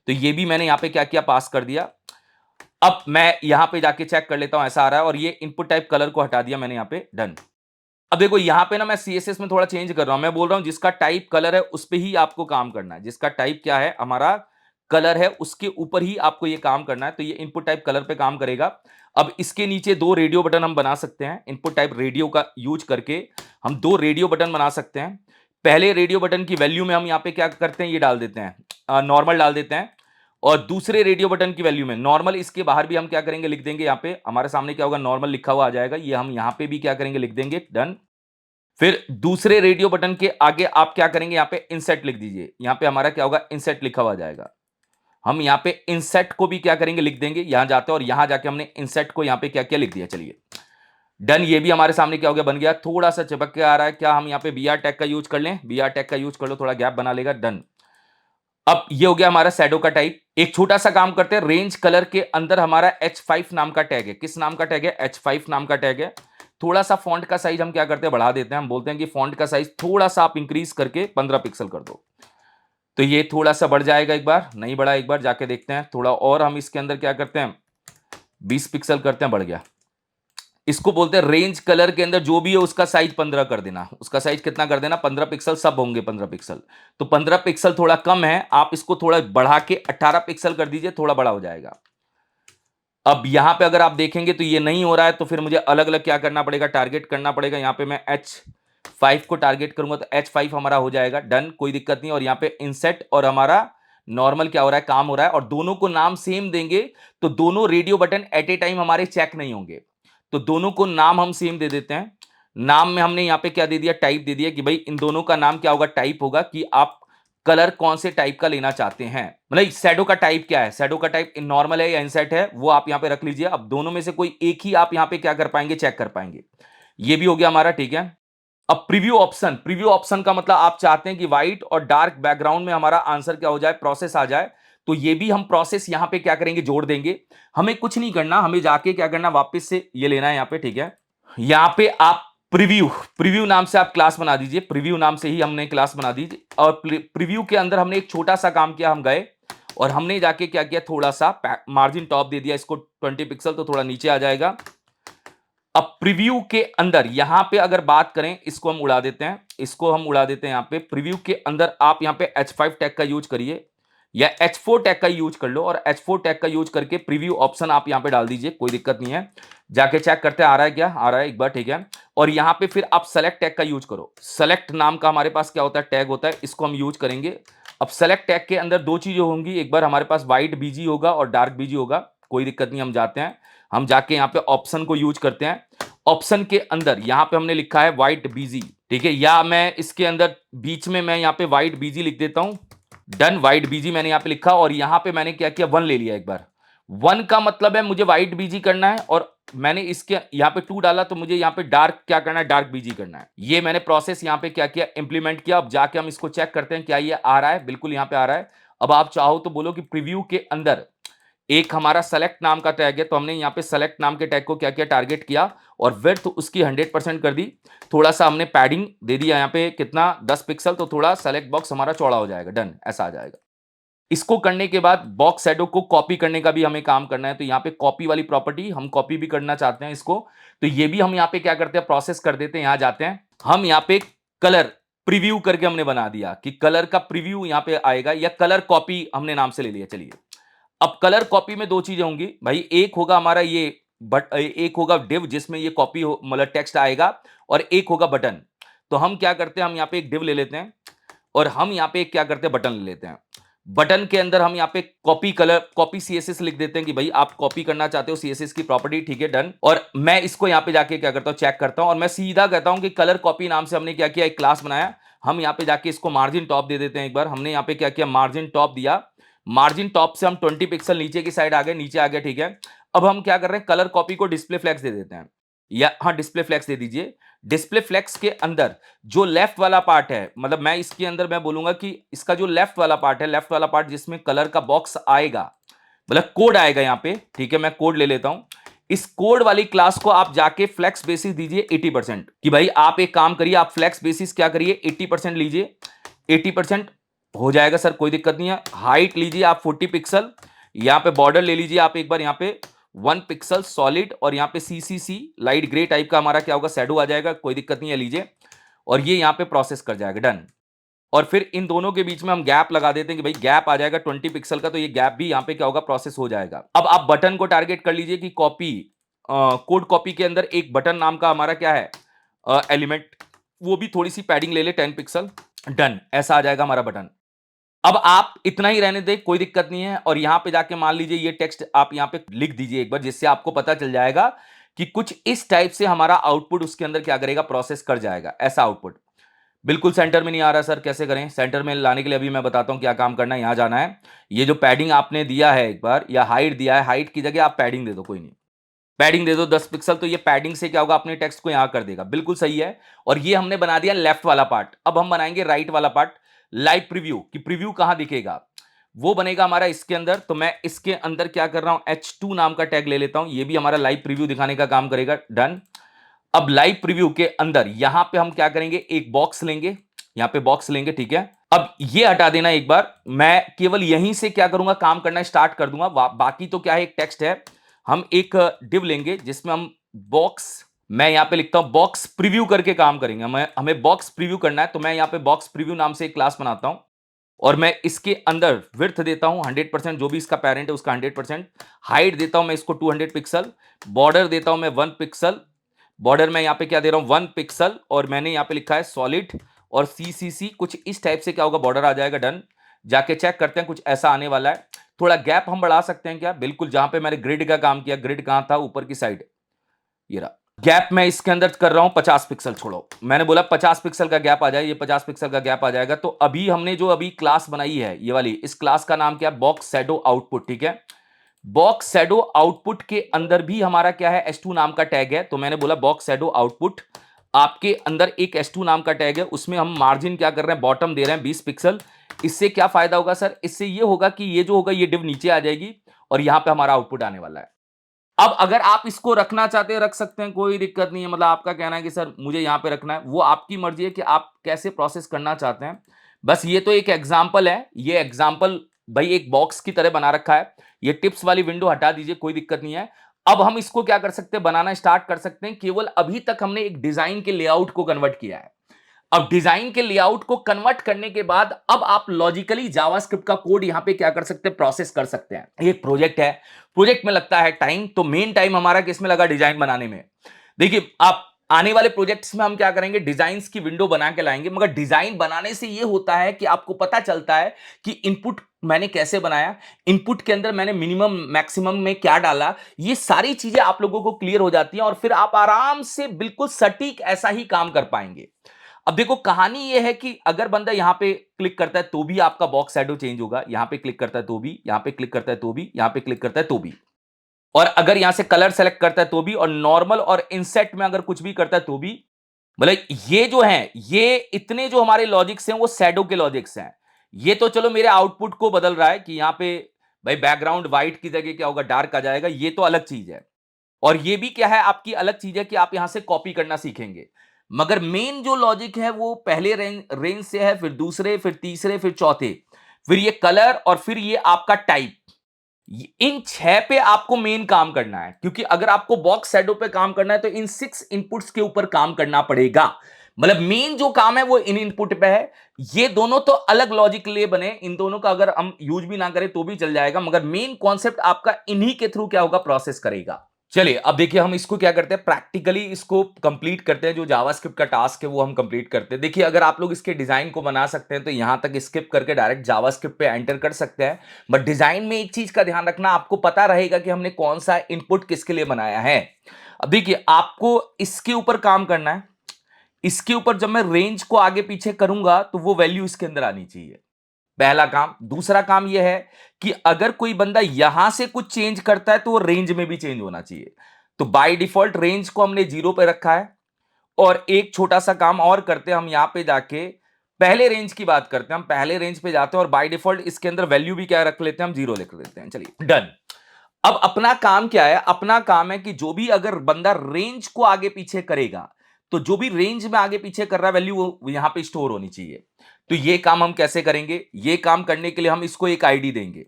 A: तो ये भी मैंने यहां पे क्या किया, पास कर दिया। अब मैं यहां पे जाके चेक कर लेता हूं, ऐसा आ रहा है, और ये इनपुट टाइप कलर को हटा दिया मैंने यहां पे, डन। अब देखो यहां पे ना मैं सीएसएस में थोड़ा चेंज कर रहा हूं, मैं बोल रहा हूं जिसका टाइप कलर है उस पे ही आपको काम करना है, जिसका टाइप क्या है, हमारा कलर है, उसके ऊपर ही आपको ये काम करना है। तो ये इनपुट टाइप कलर पे काम करेगा। अब इसके नीचे दो रेडियो बटन हम बना सकते हैं, इनपुट टाइप रेडियो का यूज करके हम दो रेडियो बटन बना सकते हैं। पहले रेडियो बटन की वैल्यू में हम यहां पे क्या करते हैं, ये डाल देते हैं नॉर्मल डाल देते हैं, और दूसरे रेडियो बटन की वैल्यू में नॉर्मल, इसके बाहर भी हम क्या करेंगे, लिख देंगे, यहां पे हमारे सामने क्या होगा, नॉर्मल लिखा हुआ आ जाएगा, ये हम यहां पे भी क्या करेंगे, लिख देंगे, डन। फिर दूसरे रेडियो बटन के आगे आप क्या करेंगे, यहां पे इंसेट लिख दीजिए, यहां पे हमारा क्या होगा, इंसेट लिखा हुआ आ जाएगा। हम यहां पे इंसेट को भी क्या करेंगे, लिख देंगे, यहां जाते हैं और यहां जाके हमने इंसेट को यहां पे क्या किया, लिख दिया, चलिए डन। ये भी हमारे सामने क्या हो गया, बन गया। थोड़ा सा चिपक के आ रहा है, क्या हम यहां पे बीआर टैग का यूज कर लें, बीआर टैग का यूज कर लो, थोड़ा गैप बना लेगा, डन। अब ये हो गया हमारा शैडो का टाइप। एक छोटा सा काम करते हैं, रेंज कलर के अंदर हमारा H5 नाम का टैग है, किस नाम का टैग है, H5 नाम का टैग है। थोड़ा सा फॉन्ट का साइज हम क्या करते हैं, बढ़ा देते हैं, हम बोलते हैं कि फॉन्ट का साइज थोड़ा सा आप इंक्रीज करके 15 पिक्सल कर दो, तो ये थोड़ा सा बढ़ जाएगा, एक बार नहीं बढ़ा, एक बार जाके देखते हैं, थोड़ा और हम इसके अंदर क्या करते हैं, 20 पिक्सल करते हैं, बढ़ गया। इसको बोलते हैं रेंज कलर के अंदर जो भी है उसका साइज 15 कर देना, उसका साइज कितना कर देना, 15 पिक्सल, सब होंगे 15 पिक्सल। तो 15 पिक्सल थोड़ा कम है, आप इसको थोड़ा बढ़ा के 18 पिक्सल कर दीजिए, थोड़ा बड़ा हो जाएगा। अब यहां पे अगर आप देखेंगे तो ये नहीं हो रहा है, तो फिर मुझे अलग अलग क्या करना पड़ेगा, टारगेट करना पड़ेगा। यहां पे मैं H5 को टारगेट करूंगा तो H5 हमारा हो जाएगा, डन, कोई दिक्कत नहीं। और यहां पे इंसेट और हमारा नॉर्मल क्या हो रहा है, काम हो रहा है, और दोनों को नाम सेम देंगे तो दोनों radio button at a time हमारे चेक नहीं होंगे, तो दोनों को नाम हम सेम दे देते हैं। नाम में हमने यहां पे क्या दे दिया, टाइप दे दिया, कि भाई इन दोनों का नाम क्या होगा, टाइप होगा, कि आप कलर कौन से टाइप का लेना चाहते हैं, मतलब शैडो का टाइप क्या है, शैडो का टाइप नॉर्मल है या इनसेट है, वो आप यहां पे रख लीजिए। अब दोनों में से कोई एक ही आप यहां पे क्या कर पाएंगे, चेक कर पाएंगे। ये भी हो गया हमारा, ठीक है। अब प्रीव्यू ऑप्शन, प्रीव्यू ऑप्शन का मतलब आप चाहते हैं कि व्हाइट और डार्क बैकग्राउंड में हमारा आंसर क्या हो जाए, प्रोसेस आ जाए, तो ये भी हम प्रोसेस यहां पे क्या करेंगे, जोड़ देंगे। हमें कुछ नहीं करना, हमें जाके क्या करना, वापस से ये लेना है यहां पे, ठीक है। यहां पे आप प्रीव्यू, प्रीव्यू नाम से आप क्लास बना दीजिए, प्रीव्यू नाम से ही हमने क्लास बना दी। और प्रीव्यू के अंदर हमने एक छोटा सा काम किया, हम गए और हमने जाके क्या किया, थोड़ा सा मार्जिन टॉप दे दिया इसको 20 पिक्सल, तो थोड़ा नीचे आ जाएगा। अब प्रीव्यू के अंदर यहां पे अगर बात करें, इसको हम उड़ा देते हैं, इसको हम उड़ा देते हैं यहां पे। प्रीव्यू के अंदर आप यहां पे H5 टैग का यूज करिए या H4 टैग का यूज कर लो, और H4 टैग का यूज करके प्रीव्यू ऑप्शन आप यहां पे डाल दीजिए, कोई दिक्कत नहीं है। जाके चेक करते हैं आ रहा है क्या, आ रहा है एक बार, ठीक है। और यहां पे फिर आप सेलेक्ट टैग का यूज करो, सेलेक्ट नाम का हमारे पास क्या होता है, टैग होता है, इसको हम यूज करेंगे। अब सेलेक्ट टैग के अंदर दो चीजें होंगी, एक बार हमारे पास व्हाइट बीजी होगा और डार्क बीजी होगा, कोई दिक्कत नहीं, हम जाते हैं, हम जाके यहाँ पे ऑप्शन को यूज करते हैं। ऑप्शन के अंदर यहाँ पे हमने लिखा है व्हाइट बीजी, ठीक है, या मैं इसके अंदर बीच में मैं यहाँ पे व्हाइट बीजी लिख देता हूं। डन, व्हाइट बीजी मैंने यहाँ पे लिखा और यहाँ पे मैंने क्या किया, 1 ले लिया एक बार। 1 का मतलब है मुझे व्हाइट बीजी करना है और मैंने इसके यहाँ पे 2 डाला तो मुझे यहाँ पे डार्क क्या करना है, डार्क बीजी करना है। ये मैंने प्रोसेस यहाँ पे क्या किया, इंप्लीमेंट किया। अब जाके हम इसको चेक करते हैं क्या ये आ रहा है। बिल्कुल यहाँ पे आ रहा है। अब आप चाहो तो बोलो कि प्रीव्यू के अंदर एक हमारा सेलेक्ट नाम का टैग है, तो हमने यहाँ पे सेलेक्ट नाम के टैग को क्या किया, टारगेट किया और विड्थ उसकी 100% कर दी। थोड़ा सा हमने पैडिंग दे दिया यहाँ पे कितना, 10 पिक्सल, तो थोड़ा सेलेक्ट बॉक्स हमारा चौड़ा हो जाएगा। डन, ऐसा आ जाएगा। इसको करने के बाद बॉक्स शैडो को कॉपी करने का भी हमें काम करना है, तो यहाँ पे कॉपी वाली प्रॉपर्टी हम कॉपी भी करना चाहते हैं इसको, तो ये भी हम यहाँ पे क्या करते हैं, प्रोसेस कर देते हैं। यहाँ जाते हैं हम, यहाँ पे कलर प्रीव्यू करके हमने बना दिया कि कलर का प्रीव्यू यहाँ पे आएगा, या कलर कॉपी हमने नाम से ले लिया। चलिए, अब कलर कॉपी में 2 चीजें होंगी भाई, एक होगा हमारा ये बट एक होगा डिव जिसमें ये कॉपी हो, मतलब टेक्स्ट आएगा, और एक होगा बटन। तो हम क्या करते हैं, हम यहाँ पे एक डिव ले लेते हैं और हम यहाँ पे क्या करते हैं, बटन ले लेते हैं। बटन के अंदर हम यहाँ पे कॉपी कलर, कॉपी सीएसएस लिख देते हैं कि भाई आप कॉपी करना चाहते हो सीएसएस की प्रॉपर्टी, ठीक है, डन। और मैं इसको यहाँ पे जाके क्या करता हूँ, चेक करता हूँ और मैं सीधा कहता हूँ कि कलर कॉपी नाम से हमने क्या किया, एक क्लास बनाया। हम यहाँ पे जाके इसको मार्जिन टॉप दे देते हैं। एक बार हमने यहाँ पे क्या किया, मार्जिन टॉप दिया। मार्जिन टॉप से हम 20 पिक्सल नीचे की साइड आ गए, नीचे आ गया, ठीक है। अब हम क्या कर रहे हैं, कलर कॉपी को डिस्प्ले फ्लेक्स दे देते हैं, या हाँ डिस्प्ले फ्लेक्स दे दीजिए। डिस्प्ले फ्लेक्स के अंदर जो लेफ्ट वाला पार्ट है, मतलब मैं इसके अंदर मैं बोलूंगा कि इसका जो लेफ्ट वाला पार्ट है, लेफ्ट वाला पार्ट जिसमें कलर का बॉक्स आएगा, मतलब कोड आएगा यहाँ पे, ठीक है, मैं कोड ले लेता हूं। इस कोड वाली क्लास को आप जाके फ्लेक्स बेसिस दीजिए 80%, कि भाई आप एक काम करिए, आप फ्लेक्स बेसिस क्या करिए, 80% लीजिए। 80% हो जाएगा सर, कोई दिक्कत नहीं है। हाइट लीजिए आप 40 पिक्सल, यहाँ पे बॉर्डर ले लीजिए आप एक बार, यहाँ पे 1 पिक्सल सॉलिड, और यहाँ पे सीसीसी लाइट ग्रे टाइप का हमारा क्या होगा, शैडो आ जाएगा, कोई दिक्कत नहीं है, लीजिए। और ये यहाँ पे प्रोसेस कर जाएगा, डन। और फिर इन दोनों के बीच में हम गैप लगा देते हैं कि भाई गैप आ जाएगा 20 पिक्सल का, तो ये गैप भी यहाँ पे क्या होगा, प्रोसेस हो जाएगा। अब आप बटन को टारगेट कर लीजिए कि कॉपी, कोड कॉपी के अंदर एक बटन नाम का हमारा क्या है, एलिमेंट, वो भी थोड़ी सी पैडिंग ले ले 10 पिक्सल, डन, ऐसा आ जाएगा हमारा बटन। अब आप इतना ही रहने दें, कोई दिक्कत नहीं है। और यहां पे जाके मान लीजिए ये टेक्स्ट आप यहां पे लिख दीजिए एक बार, जिससे आपको पता चल जाएगा कि कुछ इस टाइप से हमारा आउटपुट उसके अंदर क्या करेगा, प्रोसेस कर जाएगा, ऐसा आउटपुट। बिल्कुल सेंटर में नहीं आ रहा सर, कैसे करें, सेंटर में लाने के लिए अभी मैं बताता हूं क्या काम करना है। यहां जाना है, ये जो पैडिंग आपने दिया है एक बार, या हाइट दिया है, हाइट की जगह आप पैडिंग दे दो, कोई नहीं, पैडिंग दे दो 10 पिक्सल, तो ये पैडिंग से क्या होगा, अपने टेक्स्ट को यहां कर देगा, बिल्कुल सही है। और ये हमने बना दिया लेफ्ट वाला पार्ट। अब हम बनाएंगे राइट वाला पार्ट, लाइव प्रीव्यू, कि प्रीव्यू कहां दिखेगा, वो बनेगा हमारा इसके अंदर। तो मैं इसके अंदर क्या कर रहा हूं, H2 नाम का टैग ले लेता हूं, ये भी हमारा लाइव प्रीव्यू दिखाने का काम करेगा, डन। अब लाइव प्रीव्यू के अंदर यहां पे हम क्या करेंगे, एक बॉक्स लेंगे, यहां पे बॉक्स लेंगे, ठीक है। अब ये हटा देना एक बार, मैं केवल यहीं से क्या करूंगा, काम करना स्टार्ट कर दूंगा। बाकी तो क्या है, एक टेक्स्ट है। हम एक डिव लेंगे जिसमें हम बॉक्स, मैं यहां पे लिखता हूं बॉक्स प्रीव्यू करके काम करेंगे। हमें बॉक्स प्रीव्यू करना है, तो मैं यहां पे बॉक्स प्रीव्यू नाम से एक क्लास बनाता हूं और मैं इसके अंदर विड्थ देता हूं 100%, जो भी इसका पेरेंट है उसका 100%। हाइट देता हूं मैं इसको 200 पिक्सल, बॉर्डर देता हूं मैं 1 पिक्सल, बॉर्डर में यहाँ पे क्या दे रहा हूं, 1 पिक्सल, और मैंने यहाँ पे लिखा है सॉलिड और सीसीसी, कुछ इस टाइप से क्या होगा, बॉर्डर आ जाएगा, डन। जाके चेक करते हैं, कुछ ऐसा आने वाला है। थोड़ा गैप हम बढ़ा सकते हैं क्या, बिल्कुल, जहां पे मैंने ग्रिड का काम किया, ग्रिड कहां था, ऊपर की साइड, ये रहा। गैप मैं इसके अंदर कर रहा हूं 50 पिक्सल, छोड़ो, मैंने बोला 50 पिक्सल का गैप आ जाए, ये 50 पिक्सल का गैप आ जाएगा। तो अभी हमने जो अभी क्लास बनाई है ये वाली, इस क्लास का नाम क्या है, बॉक्स शैडो आउटपुट, ठीक है। बॉक्स शैडो आउटपुट के अंदर भी हमारा क्या है, S2 नाम का टैग है। तो मैंने बोला बॉक्स शैडो आउटपुट, आपके अंदर एक S2 नाम का टैग है, उसमें हम मार्जिन क्या कर रहे हैं, बॉटम दे रहे हैं 20 पिक्सल। इससे क्या फायदा होगा सर, इससे ये होगा कि ये जो होगा, ये डिव नीचे आ जाएगी और यहां पे हमारा आउटपुट आने वाला है। अब अगर आप इसको रखना चाहते हैं, रख सकते हैं, कोई दिक्कत नहीं है। मतलब आपका कहना है कि सर मुझे यहां पे रखना है, वो आपकी मर्जी है कि आप कैसे प्रोसेस करना चाहते हैं। बस ये तो एक एग्जांपल है, ये एग्जांपल भाई एक बॉक्स की तरह बना रखा है। ये टिप्स वाली विंडो हटा दीजिए, कोई दिक्कत नहीं है। अब हम इसको क्या कर सकते हैं, बनाना स्टार्ट कर सकते हैं। केवल अभी तक हमने एक डिजाइन के लेआउट को कन्वर्ट किया है। अब डिजाइन के लेआउट को कन्वर्ट करने के बाद अब आप लॉजिकली जावास्क्रिप्ट का कोड यहां पे क्या कर सकते हैं, प्रोसेस कर सकते हैं। ये प्रोजेक्ट है, प्रोजेक्ट में लगता है टाइम, तो मेन टाइम हमारा किसमें लगा, डिजाइन बनाने में। देखिए, आप आने वाले प्रोजेक्ट्स में हम क्या करेंगे, डिजाइन्स की विंडो बना के लाएंगे। मगर डिजाइन बनाने से ये होता है कि आपको पता चलता है कि इनपुट मैंने कैसे बनाया, इनपुट के अंदर मैंने मिनिमम मैक्सिमम में क्या डाला, ये सारी चीजें आप लोगों को क्लियर हो जाती हैं और फिर आप आराम से बिल्कुल सटीक ऐसा ही काम कर पाएंगे। अब देखो कहानी ये है कि अगर बंदा यहां पे क्लिक करता है तो भी आपका बॉक्स शैडो चेंज होगा, यहां पे क्लिक करता है तो भी, यहां पे क्लिक करता है तो भी, यहां पे क्लिक करता है तो भी, और अगर यहां से कलर सेलेक्ट करता है तो भी, और नॉर्मल और इनसेट में अगर कुछ भी करता है तो भी। मतलब ये जो है, ये इतने जो हमारे लॉजिक्स हैं वो शैडो के लॉजिक्स हैं। ये तो चलो मेरे आउटपुट को बदल रहा है कि यहां पे भाई बैकग्राउंड व्हाइट की जगह क्या होगा, डार्क आ जाएगा, ये तो अलग चीज है। और ये भी क्या है, आपकी अलग चीज है कि आप यहां से कॉपी करना सीखेंगे। मगर मेन जो लॉजिक है वो पहले रेंज से है, फिर दूसरे, फिर तीसरे, फिर चौथे, फिर ये कलर, और फिर ये आपका टाइप। इन 6 पे आपको मेन काम करना है, क्योंकि अगर आपको बॉक्स शैडो पे काम करना है तो इन 6 इनपुट्स के ऊपर काम करना पड़ेगा। मतलब मेन जो काम है वो इन इनपुट पे है। ये दोनों तो अलग लॉजिक के लिए बने, इन दोनों का अगर हम यूज भी ना करें तो भी चल जाएगा, मगर मेन कॉन्सेप्ट आपका इन्हीं के थ्रू क्या होगा, प्रोसेस करेगा। चलिए अब देखिए हम इसको क्या करते हैं, प्रैक्टिकली इसको कंप्लीट करते हैं। जो जावास्क्रिप्ट का टास्क है वो हम कंप्लीट करते हैं। देखिए अगर आप लोग इसके डिजाइन को बना सकते हैं तो यहां तक स्किप करके डायरेक्ट जावास्क्रिप्ट पे एंटर कर सकते हैं। बट डिजाइन में एक चीज का ध्यान रखना, आपको पता रहेगा कि हमने कौन सा इनपुट किसके लिए बनाया है। अब देखिए आपको इसके ऊपर काम करना है। इसके ऊपर जब मैं रेंज को आगे पीछे करूंगा तो वो वैल्यू इसके अंदर आनी चाहिए, पहला काम। दूसरा काम यह है कि अगर कोई बंदा यहां से कुछ चेंज करता है तो वो रेंज में भी चेंज होना चाहिए। तो बाय डिफॉल्ट रेंज को हमने 0 पे रखा है। और एक छोटा सा काम और करते हैं, हम यहां पे जाके पहले रेंज की बात करते हैं। हम पहले रेंज पे जाते हैं और बाय डिफॉल्ट इसके अंदर वैल्यू भी क्या रख लेते हैं, हम 0 लिख लेते हैं। चलिए डन। अब अपना काम क्या है, अपना काम है कि जो भी अगर बंदा रेंज को आगे पीछे करेगा तो जो भी रेंज में आगे पीछे कर रहा है वैल्यू वो यहां पे स्टोर होनी चाहिए। तो ये काम हम कैसे करेंगे, ये काम करने के लिए हम इसको एक आईडी देंगे।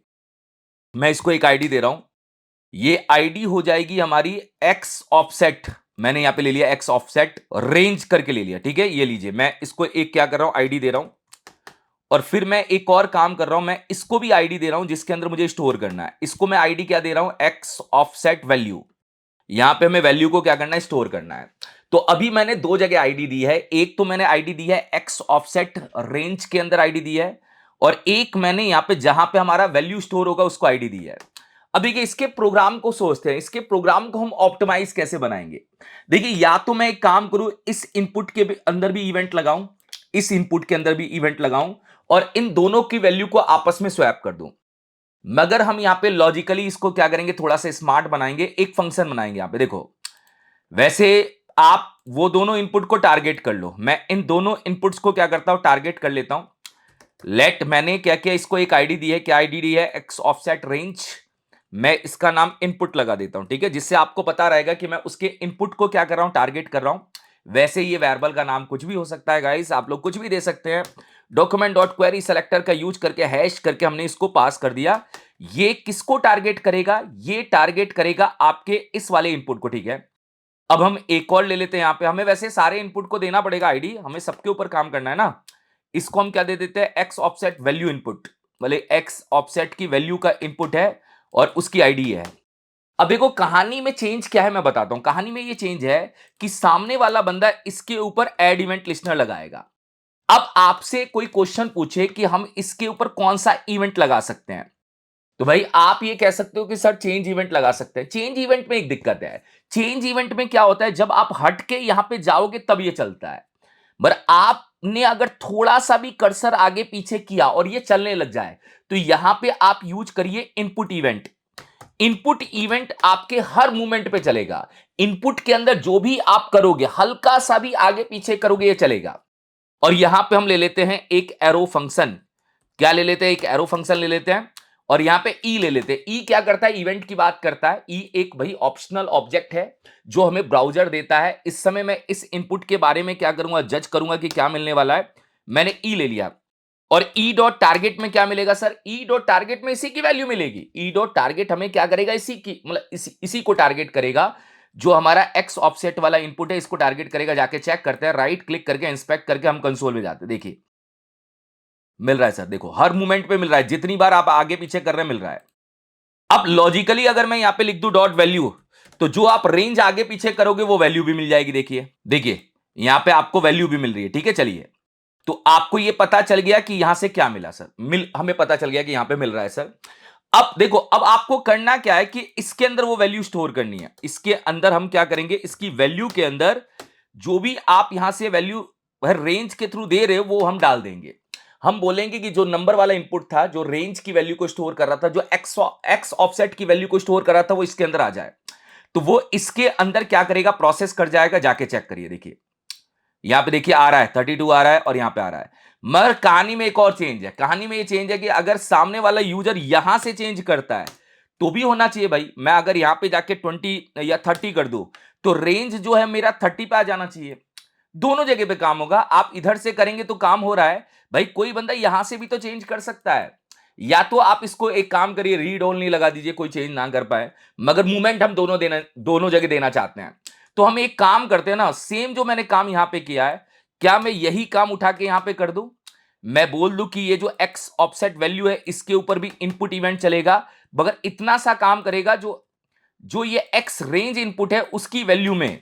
A: मैं इसको एक आईडी दे रहा हूं। ये आईडी हो जाएगी हमारी एक्स ऑफसेट। मैंने यहां पे ले लिया एक्स ऑफसेट रेंज करके ले लिया, ठीक है। ये लीजिए, मैं इसको एक क्या कर रहा हूं, आईडी दे रहा हूं। और फिर मैं एक और काम कर रहा हूं, मैं इसको भी आईडी दे रहा हूं जिसके अंदर मुझे स्टोर करना है। इसको मैं आईडी क्या दे रहा हूं, एक्स ऑफसेट वैल्यू। यहां पे हमें वैल्यू को क्या करना है, स्टोर करना है। तो अभी मैंने दो जगह आईडी दी है। एक तो मैंने आईडी दी है एक्स ऑफसेट रेंज के अंदर आईडी दी है, और एक मैंने यहां पे जहां पे हमारा वैल्यू स्टोर होगा उसको आईडी दी है। अब देखिए इसके प्रोग्राम को सोचते हैं, इसके प्रोग्राम को हम ऑप्टिमाइज कैसे बनाएंगे। देखिए या तो मैं एक काम करूं, इस इनपुट के अंदर भी इवेंट लगाऊं, इस इनपुट के अंदर भी इवेंट लगाऊं, और इन दोनों की वैल्यू को आपस में स्वैप कर दूं। मगर हम यहां पे लॉजिकली इसको क्या करेंगे, थोड़ा सा स्मार्ट बनाएंगे। एक फंक्शन बनाएंगे यहां पे, देखो वैसे आप वो दोनों इनपुट को टारगेट कर लो, मैं इन दोनों इनपुट्स को क्या करता हूं, टारगेट कर लेता हूं। लेट मैंने क्या किया, इसको एक आईडी दी है, क्या आईडी दी है, एक्स ऑफसेट रेंज। मैं इसका नाम इनपुट लगा देता हूं, ठीक है, जिससे आपको पता रहेगा कि मैं उसके इनपुट को क्या कर रहा हूं, टारगेट कर रहा हूं। वैसे ये वेरिएबल का नाम कुछ भी हो सकता है गाइस, आप लोग कुछ भी दे सकते हैं। डॉक्यूमेंट डॉट क्वेरी सेलेक्टर का यूज करके हैश करके हमने इसको पास कर दिया। ये किसको टारगेट करेगा, ये टारगेट करेगा आपके इस वाले इनपुट को, ठीक है। अब हम एक और ले लेते हैं, यहां पे हमें वैसे सारे इनपुट को देना पड़ेगा आईडी, हमें सबके ऊपर काम करना है ना। इसको हम क्या दे देते हैं, एक्स ऑफसेट वैल्यू इनपुट, मतलब एक्स ऑफसेट की वैल्यू का इनपुट है और उसकी आईडी है। अब देखो कहानी में चेंज क्या है मैं बताता हूं। कहानी में ये चेंज है कि सामने वाला बंदा इसके ऊपर ऐड इवेंट लिस्टनर लगाएगा। अब आपसे कोई क्वेश्चन पूछे कि हम इसके ऊपर कौन सा इवेंट लगा सकते हैं, तो भाई आप ये कह सकते हो कि सर चेंज इवेंट लगा सकते हैं। चेंज इवेंट में एक दिक्कत है। चेंज इवेंट में क्या होता है, जब आप हट के यहां पे जाओगे तब ये चलता है। पर आपने अगर थोड़ा सा भी कर्सर आगे पीछे किया और ये चलने लग जाए तो यहां पे आप यूज करिए इनपुट इवेंट। इनपुट इवेंट आपके हर मूवमेंट पे चलेगा। इनपुट के अंदर जो भी आप करोगे, हल्का सा भी आगे पीछे करोगे, ये चलेगा। और यहां पे हम ले लेते हैं एक एरो फंक्शन। क्या ले लेते हैं, एक एरो फंक्शन ले लेते हैं। और यहां पे ई ले लेते हैं। ई क्या करता है, इवेंट की बात करता है। ई एक भाई ऑप्शनल ऑब्जेक्ट है जो हमें ब्राउजर देता है। इस समय मैं इस इनपुट के बारे में क्या करूंगा, जज करूंगा कि क्या मिलने वाला है। मैंने ई ले लिया। और ई डॉट टारगेट में क्या मिलेगा सर, ई डॉट टारगेट में इसी की वैल्यू मिलेगी। ई डॉट टारगेट हमें क्या करेगा, इसी की मतलब इसी को टारगेट करेगा। जो हमारा एक्स ऑफसेट वाला इनपुट है इसको टारगेट करेगा। जाके चेक करते हैं, राइट क्लिक करके इंस्पेक्ट करके हम कंसोल में जाते हैं। देखिए मिल रहा है सर, देखो हर मूवमेंट पे मिल रहा है, जितनी बार आप आगे पीछे कर रहे हैं मिल रहा है। अब लॉजिकली अगर मैं यहां पे लिख दूं डॉट वैल्यू, तो जो आप रेंज आगे पीछे करोगे वो वैल्यू भी मिल जाएगी। देखिए देखिए यहां पे आपको वैल्यू भी मिल रही है, ठीक है। चलिए तो आपको ये पता चल गया कि यहां से क्या मिला सर, हमें पता चल गया कि यहां पे मिल रहा है सर। अब देखो, अब आपको करना क्या है कि इसके अंदर वो वैल्यू स्टोर करनी है। इसके अंदर हम क्या करेंगे, इसकी वैल्यू के अंदर जो भी आप यहां से वैल्यू हर रेंज के थ्रू दे रहे हो वो हम डाल देंगे। हम बोलेंगे कि जो नंबर वाला इंपुट था, जो रेंज की वैल्यू को स्टोर कर रहा था, जो एक्स ऑफसेट की वैल्यू को स्टोर कर रहा था, वो इसके अंदर आ जाए। तो वो इसके अंदर क्या करेगा, प्रोसेस कर जाएगा। जाके चेक करिए, देखिए यहां पे देखिए आ रहा है 32 आ रहा है और यहां पे आ रहा है। मगर कहानी में एक और चेंज है। कहानी में ये चेंज है कि अगर सामने वाला यूजर यहां से चेंज करता है तो भी होना चाहिए भाई। मैं अगर यहां पे जाके 20 या 30 कर दूं तो रेंज जो है मेरा 30 पे आ जाना चाहिए। दोनों जगह पे काम होगा। आप इधर से करेंगे तो काम हो रहा है भाई, कोई बंदा यहां से भी तो चेंज कर सकता है। या तो आप इसको एक काम करिए, रीड ओनली लगा दीजिए, कोई चेंज ना कर पाए, मगर मूवमेंट हम दोनों जगह देना चाहते हैं। तो हम एक काम करते हैं ना, सेम जो मैंने काम यहां पे किया है, क्या मैं यही काम उठा के यहां पे कर दूं? मैं बोल दूं कि ये जो एक्स ऑफसेट वैल्यू है इसके ऊपर भी इनपुट इवेंट चलेगा, मगर इतना सा काम करेगा, जो जो ये एक्स रेंज इनपुट है उसकी वैल्यू में,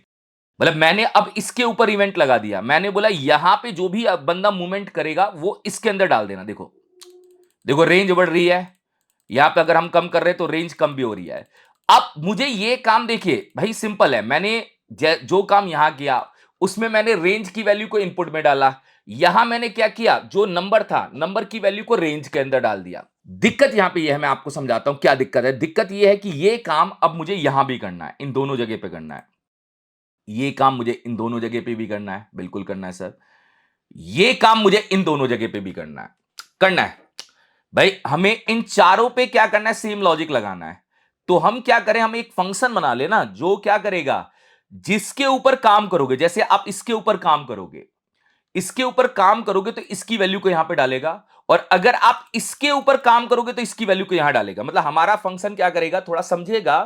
A: मतलब मैंने अब इसके ऊपर इवेंट लगा दिया। मैंने बोला यहां पे जो भी अब बंदा मूवमेंट करेगा वो इसके अंदर डाल देना। देखो देखो रेंज बढ़ रही है, यहां पे अगर हम कम कर रहे हैं तो रेंज कम भी हो रही है। अब मुझे ये काम देखिए भाई सिंपल है, मैंने जो काम यहां किया उसमें मैंने रेंज की वैल्यू को इनपुट में डाला। यहां मैंने क्या किया, जो नंबर था, नंबर की वैल्यू को रेंज के अंदर डाल दिया। दिक्कत यहां पे ये है, मैं आपको समझाता हूं क्या दिक्कत है। दिक्कत ये है कि ये काम अब मुझे यहां भी करना है, इन दोनों जगह पे करना है। ये काम मुझे इन दोनों जगह पे भी करना है, बिल्कुल करना है सर। ये काम मुझे इन दोनों जगह पे भी करना है भाई। हमें इन चारों पे क्या करना है, सेम लॉजिक लगाना है। तो हम क्या करें, हम एक फंक्शन बना लेना जो क्या करेगा, जिसके ऊपर काम करोगे, जैसे आप इसके ऊपर काम करोगे, इसके ऊपर काम करोगे तो इसकी वैल्यू को यहां पे डालेगा, और अगर आप इसके ऊपर काम करोगे तो इसकी वैल्यू को यहां डालेगा। मतलब हमारा फंक्शन क्या करेगा, थोड़ा समझिएगा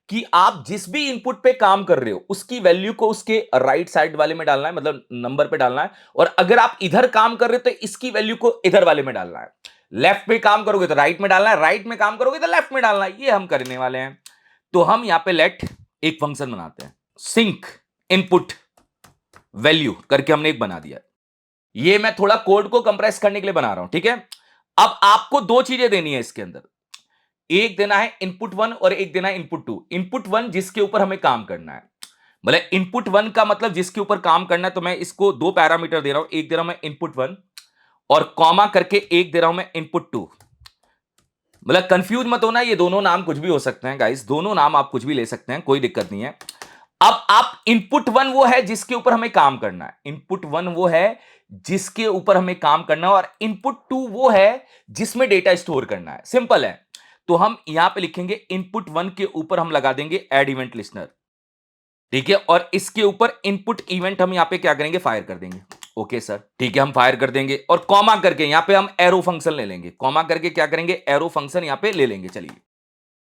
A: कि आप जिस भी इनपुट पे काम कर रहे हो उसकी वैल्यू को उसके राइट साइड वाले में डालना है, मतलब नंबर पे डालना है। और अगर आप इधर काम कर रहे हो तो इसकी वैल्यू को इधर वाले में डालना है। लेफ्ट पे काम करोगे तो राइट में डालना है, राइट में काम करोगे तो लेफ्ट में डालना है। ये हम करने वाले हैं। तो हम यहां पे लेट एक फंक्शन बनाते हैं, सिंक इनपुट वैल्यू करके हमने एक बना दिया। ये मैं थोड़ा कोड को कंप्रेस करने के लिए बना रहा हूं, ठीक है। अब आपको दो चीजें देनी है इसके अंदर, एक देना है इनपुट वन और एक देना है इनपुट टू। इनपुट वन जिसके ऊपर हमें काम करना है, मतलब इनपुट वन का मतलब जिसके ऊपर काम करना है, तो मैं इसको दो पैरामीटर दे रहा हूं, एक दे रहा हूं मैं इनपुट वन और कॉमा करके एक दे रहा हूं मैं इनपुट टू। मतलब कंफ्यूज मत होना, ये दोनों नाम कुछ भी हो सकते हैं गाइस, दोनों नाम आप कुछ भी ले सकते हैं, कोई दिक्कत नहीं है। अब आप इनपुट वन वो है जिसके ऊपर हमें काम करना है, इनपुट वन वो है जिसके ऊपर हमें काम करना है, और इनपुट टू वो है जिसमें डेटा स्टोर करना है। सिंपल है। तो हम यहां पे लिखेंगे इनपुट वन के ऊपर हम लगा देंगे ऐड इवेंट लिस्नर, ठीक है, और इसके ऊपर इनपुट इवेंट हम यहां पे क्या करेंगे, फायर कर देंगे। ओके सर, ठीक है, हम फायर कर देंगे और कॉमा करके यहां पे हम एरो फंक्शन ले लेंगे। कॉमा करके क्या करेंगे, एरो फंक्शन यहां पे ले लेंगे। चलिए,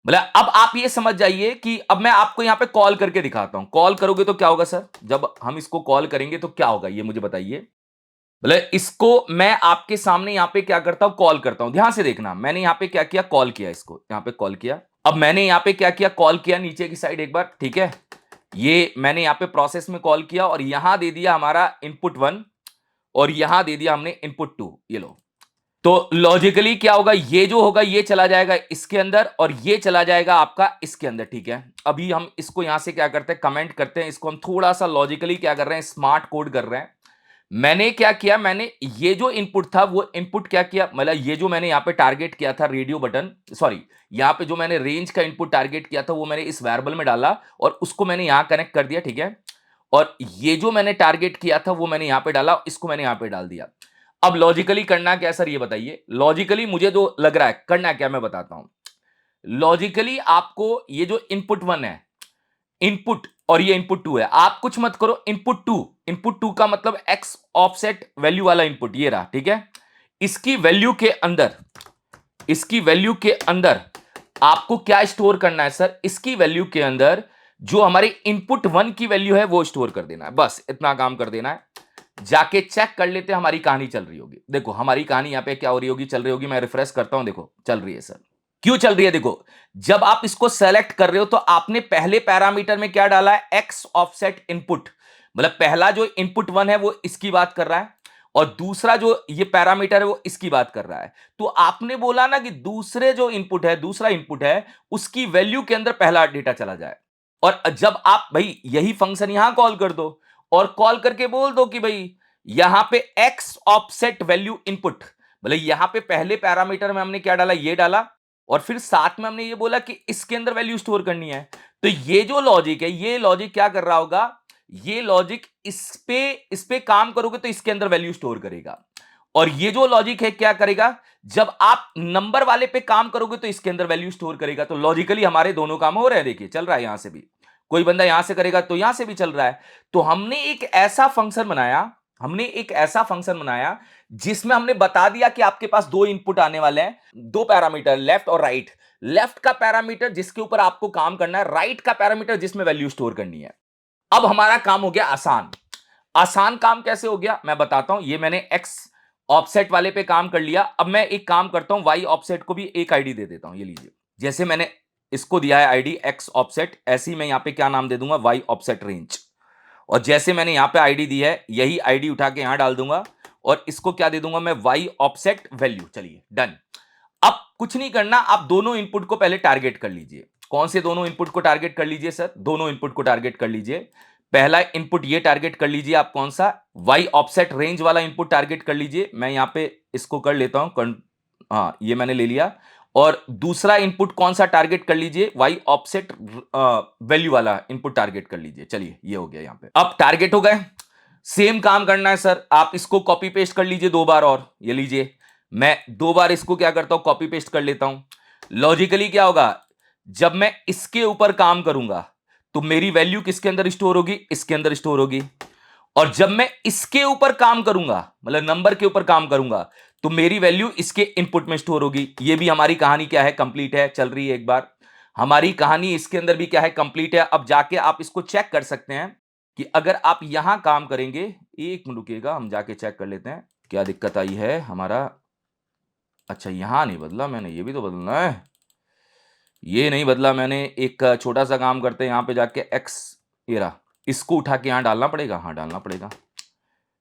A: मतलब अब आप ये समझ जाइए कि अब मैं आपको यहां पे कॉल करके दिखाता हूं। कॉल करोगे तो क्या होगा सर, जब हम इसको कॉल करेंगे तो क्या होगा, ये मुझे बताइए। मतलब इसको मैं आपके सामने यहां पे क्या करता हूं, कॉल करता हूं। ध्यान से देखना, मैंने यहां पे क्या किया, कॉल किया, इसको यहां पे कॉल किया। अब मैंने यहां पे क्या किया, कॉल किया नीचे की साइड एक बार, ठीक है। ये मैंने यहां पे प्रोसेस में कॉल किया और यहां दे दिया हमारा इनपुट वन और यहां दे दिया हमने इनपुट टू। ये लो, तो लॉजिकली क्या होगा, ये जो होगा ये चला जाएगा इसके अंदर और ये चला जाएगा आपका इसके अंदर, ठीक है। अभी हम इसको यहां से क्या करते हैं, कमेंट करते हैं। इसको हम थोड़ा सा लॉजिकली क्या कर रहे हैं, स्मार्ट कोड कर रहे हैं। मैंने क्या किया, मैंने ये जो इनपुट था वो इनपुट क्या किया, मतलब ये जो मैंने यहां पे टारगेट किया था रेडियो बटन, सॉरी, यहां पे जो मैंने रेंज का इनपुट टारगेट किया था वो मैंने इस वेरिएबल में डाला और उसको मैंने यहां कनेक्ट कर दिया, ठीक है। और ये जो मैंने टारगेट किया था वो मैंने यहां पे डाला, इसको मैंने यहां पे डाल दिया। अब लॉजिकली करना क्या सर, ये बताइए। लॉजिकली मुझे जो लग रहा है करना क्या, मैं बताता हूं। लॉजिकली आपको ये जो इनपुट वन है, इनपुट, और ये इनपुट टू है, आप कुछ मत करो। इनपुट टू का मतलब एक्स ऑफसेट वैल्यू वाला इनपुट ये रहा, ठीक है। इसकी वैल्यू के अंदर, इसकी वैल्यू के अंदर आपको क्या स्टोर करना है सर, इसकी वैल्यू के अंदर जो हमारी इनपुट वन की वैल्यू है वो स्टोर कर देना है। बस इतना काम कर देना है। जाके चेक कर लेते हैं, हमारी कहानी चल रही होगी। देखो हमारी कहानी यहां पे क्या हो रही होगी, चल रही होगी। मैं रिफ्रेश करता हूं, देखो चल रही है सर। क्यों चल रही है, देखो जब आप इसको सेलेक्ट कर रहे हो तो आपने पहले पैरामीटर में क्या डाला है, एक्स ऑफसेट इनपुट, मतलब पहला जो इनपुट वन है वो इसकी बात कर रहा है और दूसरा जो ये पैरामीटर है वो इसकी बात कर रहा है। तो आपने बोला ना कि दूसरे जो इनपुट है, दूसरा इनपुट है, उसकी वैल्यू के अंदर पहला डेटा चला जाए। और जब आप भाई यही फंक्शन यहां कॉल कर दो और कॉल करके बोल दो कि भाई यहां पे x ऑफसेट वैल्यू इनपुट, मतलब यहां पे पहले पैरामीटर में हमने क्या डाला, ये डाला, और फिर साथ में हमने ये बोला कि इसके अंदर वैल्यू स्टोर करनी है। तो ये जो लॉजिक है, ये लॉजिक क्या कर रहा होगा, ये लॉजिक इस पे काम करोगे तो इसके अंदर वैल्यू स्टोर करेगा। और ये जो लॉजिक है क्या करेगा, जब आप नंबर वाले पे काम करोगे तो इसके अंदर वैल्यू स्टोर करेगा। तो लॉजिकली हमारे दोनों काम हो रहे हैं, देखिए चल रहा है, यहां से भी कोई बंदा यहां से करेगा तो यहां से भी चल रहा है। तो हमने एक ऐसा फंक्शन बनाया जिसमें हमने बता दिया कि आपके पास दो इनपुट आने वाले हैं, दो पैरामीटर, लेफ्ट और राइट। लेफ्ट का पैरामीटर जिसके ऊपर आपको काम करना है, राइट का पैरामीटर जिसमें वैल्यू स्टोर करनी है। अब हमारा काम हो गया आसान। आसान काम कैसे हो गया मैं बताता हूं। ये मैंने एक्स ऑफसेट वाले पे काम कर लिया। अब मैं एक काम करता हूं, वाई ऑफसेट को भी एक आईडी दे देता हूं। ये लीजिए, जैसे मैंने इसको दिया है आईडी एक्स ऑफसेट, ऐसे ही मैं यहां पे क्या नाम दे दूंगा, वाई ऑफसेट रेंज। और जैसे मैंने यहां पे आईडी दी है, यही आईडी उठा के यहां डाल दूंगा और इसको क्या दे दूंगा मैं, वाई ऑफसेट वैल्यू। चलिए डन। अब कुछ नहीं करना, आप दोनों इनपुट को पहले टारगेट कर लीजिए। कौन से दोनों इनपुट को टारगेट कर लीजिए सर, दोनों इनपुट को टारगेट कर लीजिए। पहला इनपुट ये टारगेट कर लीजिए आप, कौन सा, वाई ऑफसेट रेंज वाला इनपुट टारगेट कर लीजिए। मैं यहां पे इसको कर लेता हूं, हाँ ये मैंने ले लिया। और दूसरा इनपुट कौन सा टारगेट कर लीजिए, वाई ऑफसेट वैल्यू वाला इनपुट टारगेट कर लीजिए। चलिए ये हो गया, यहां पे अब टारगेट हो गए। सेम काम करना है सर, आप इसको कॉपी पेस्ट कर लीजिए दो बार। और ये लीजिए, मैं दो बार इसको क्या करता हूं, कॉपी पेस्ट कर लेता हूं। लॉजिकली क्या होगा, जब मैं इसके ऊपर काम करूंगा तो मेरी वैल्यू किसके अंदर स्टोर होगी, इसके अंदर स्टोर होगी। और जब मैं इसके ऊपर काम करूंगा, मतलब नंबर के ऊपर काम करूंगा, तो मेरी वैल्यू इसके इनपुट में स्टोर होगी। ये भी हमारी कहानी क्या है, कंप्लीट है, चल रही है। एक बार हमारी कहानी इसके अंदर भी क्या है, कंप्लीट है। अब जाके आप इसको चेक कर सकते हैं कि अगर आप यहां काम करेंगे, एक मिनट रुकिएगा, हम जाके चेक कर लेते हैं क्या दिक्कत आई है हमारा। अच्छा यहां नहीं बदला मैंने, ये भी तो बदलना है। ये नहीं बदला मैंने, एक छोटा सा काम करते हैं, यहां पे जाके एक्स, ये रहा, इसको उठा के यहां डालना पड़ेगा, हाँ डालना पड़ेगा।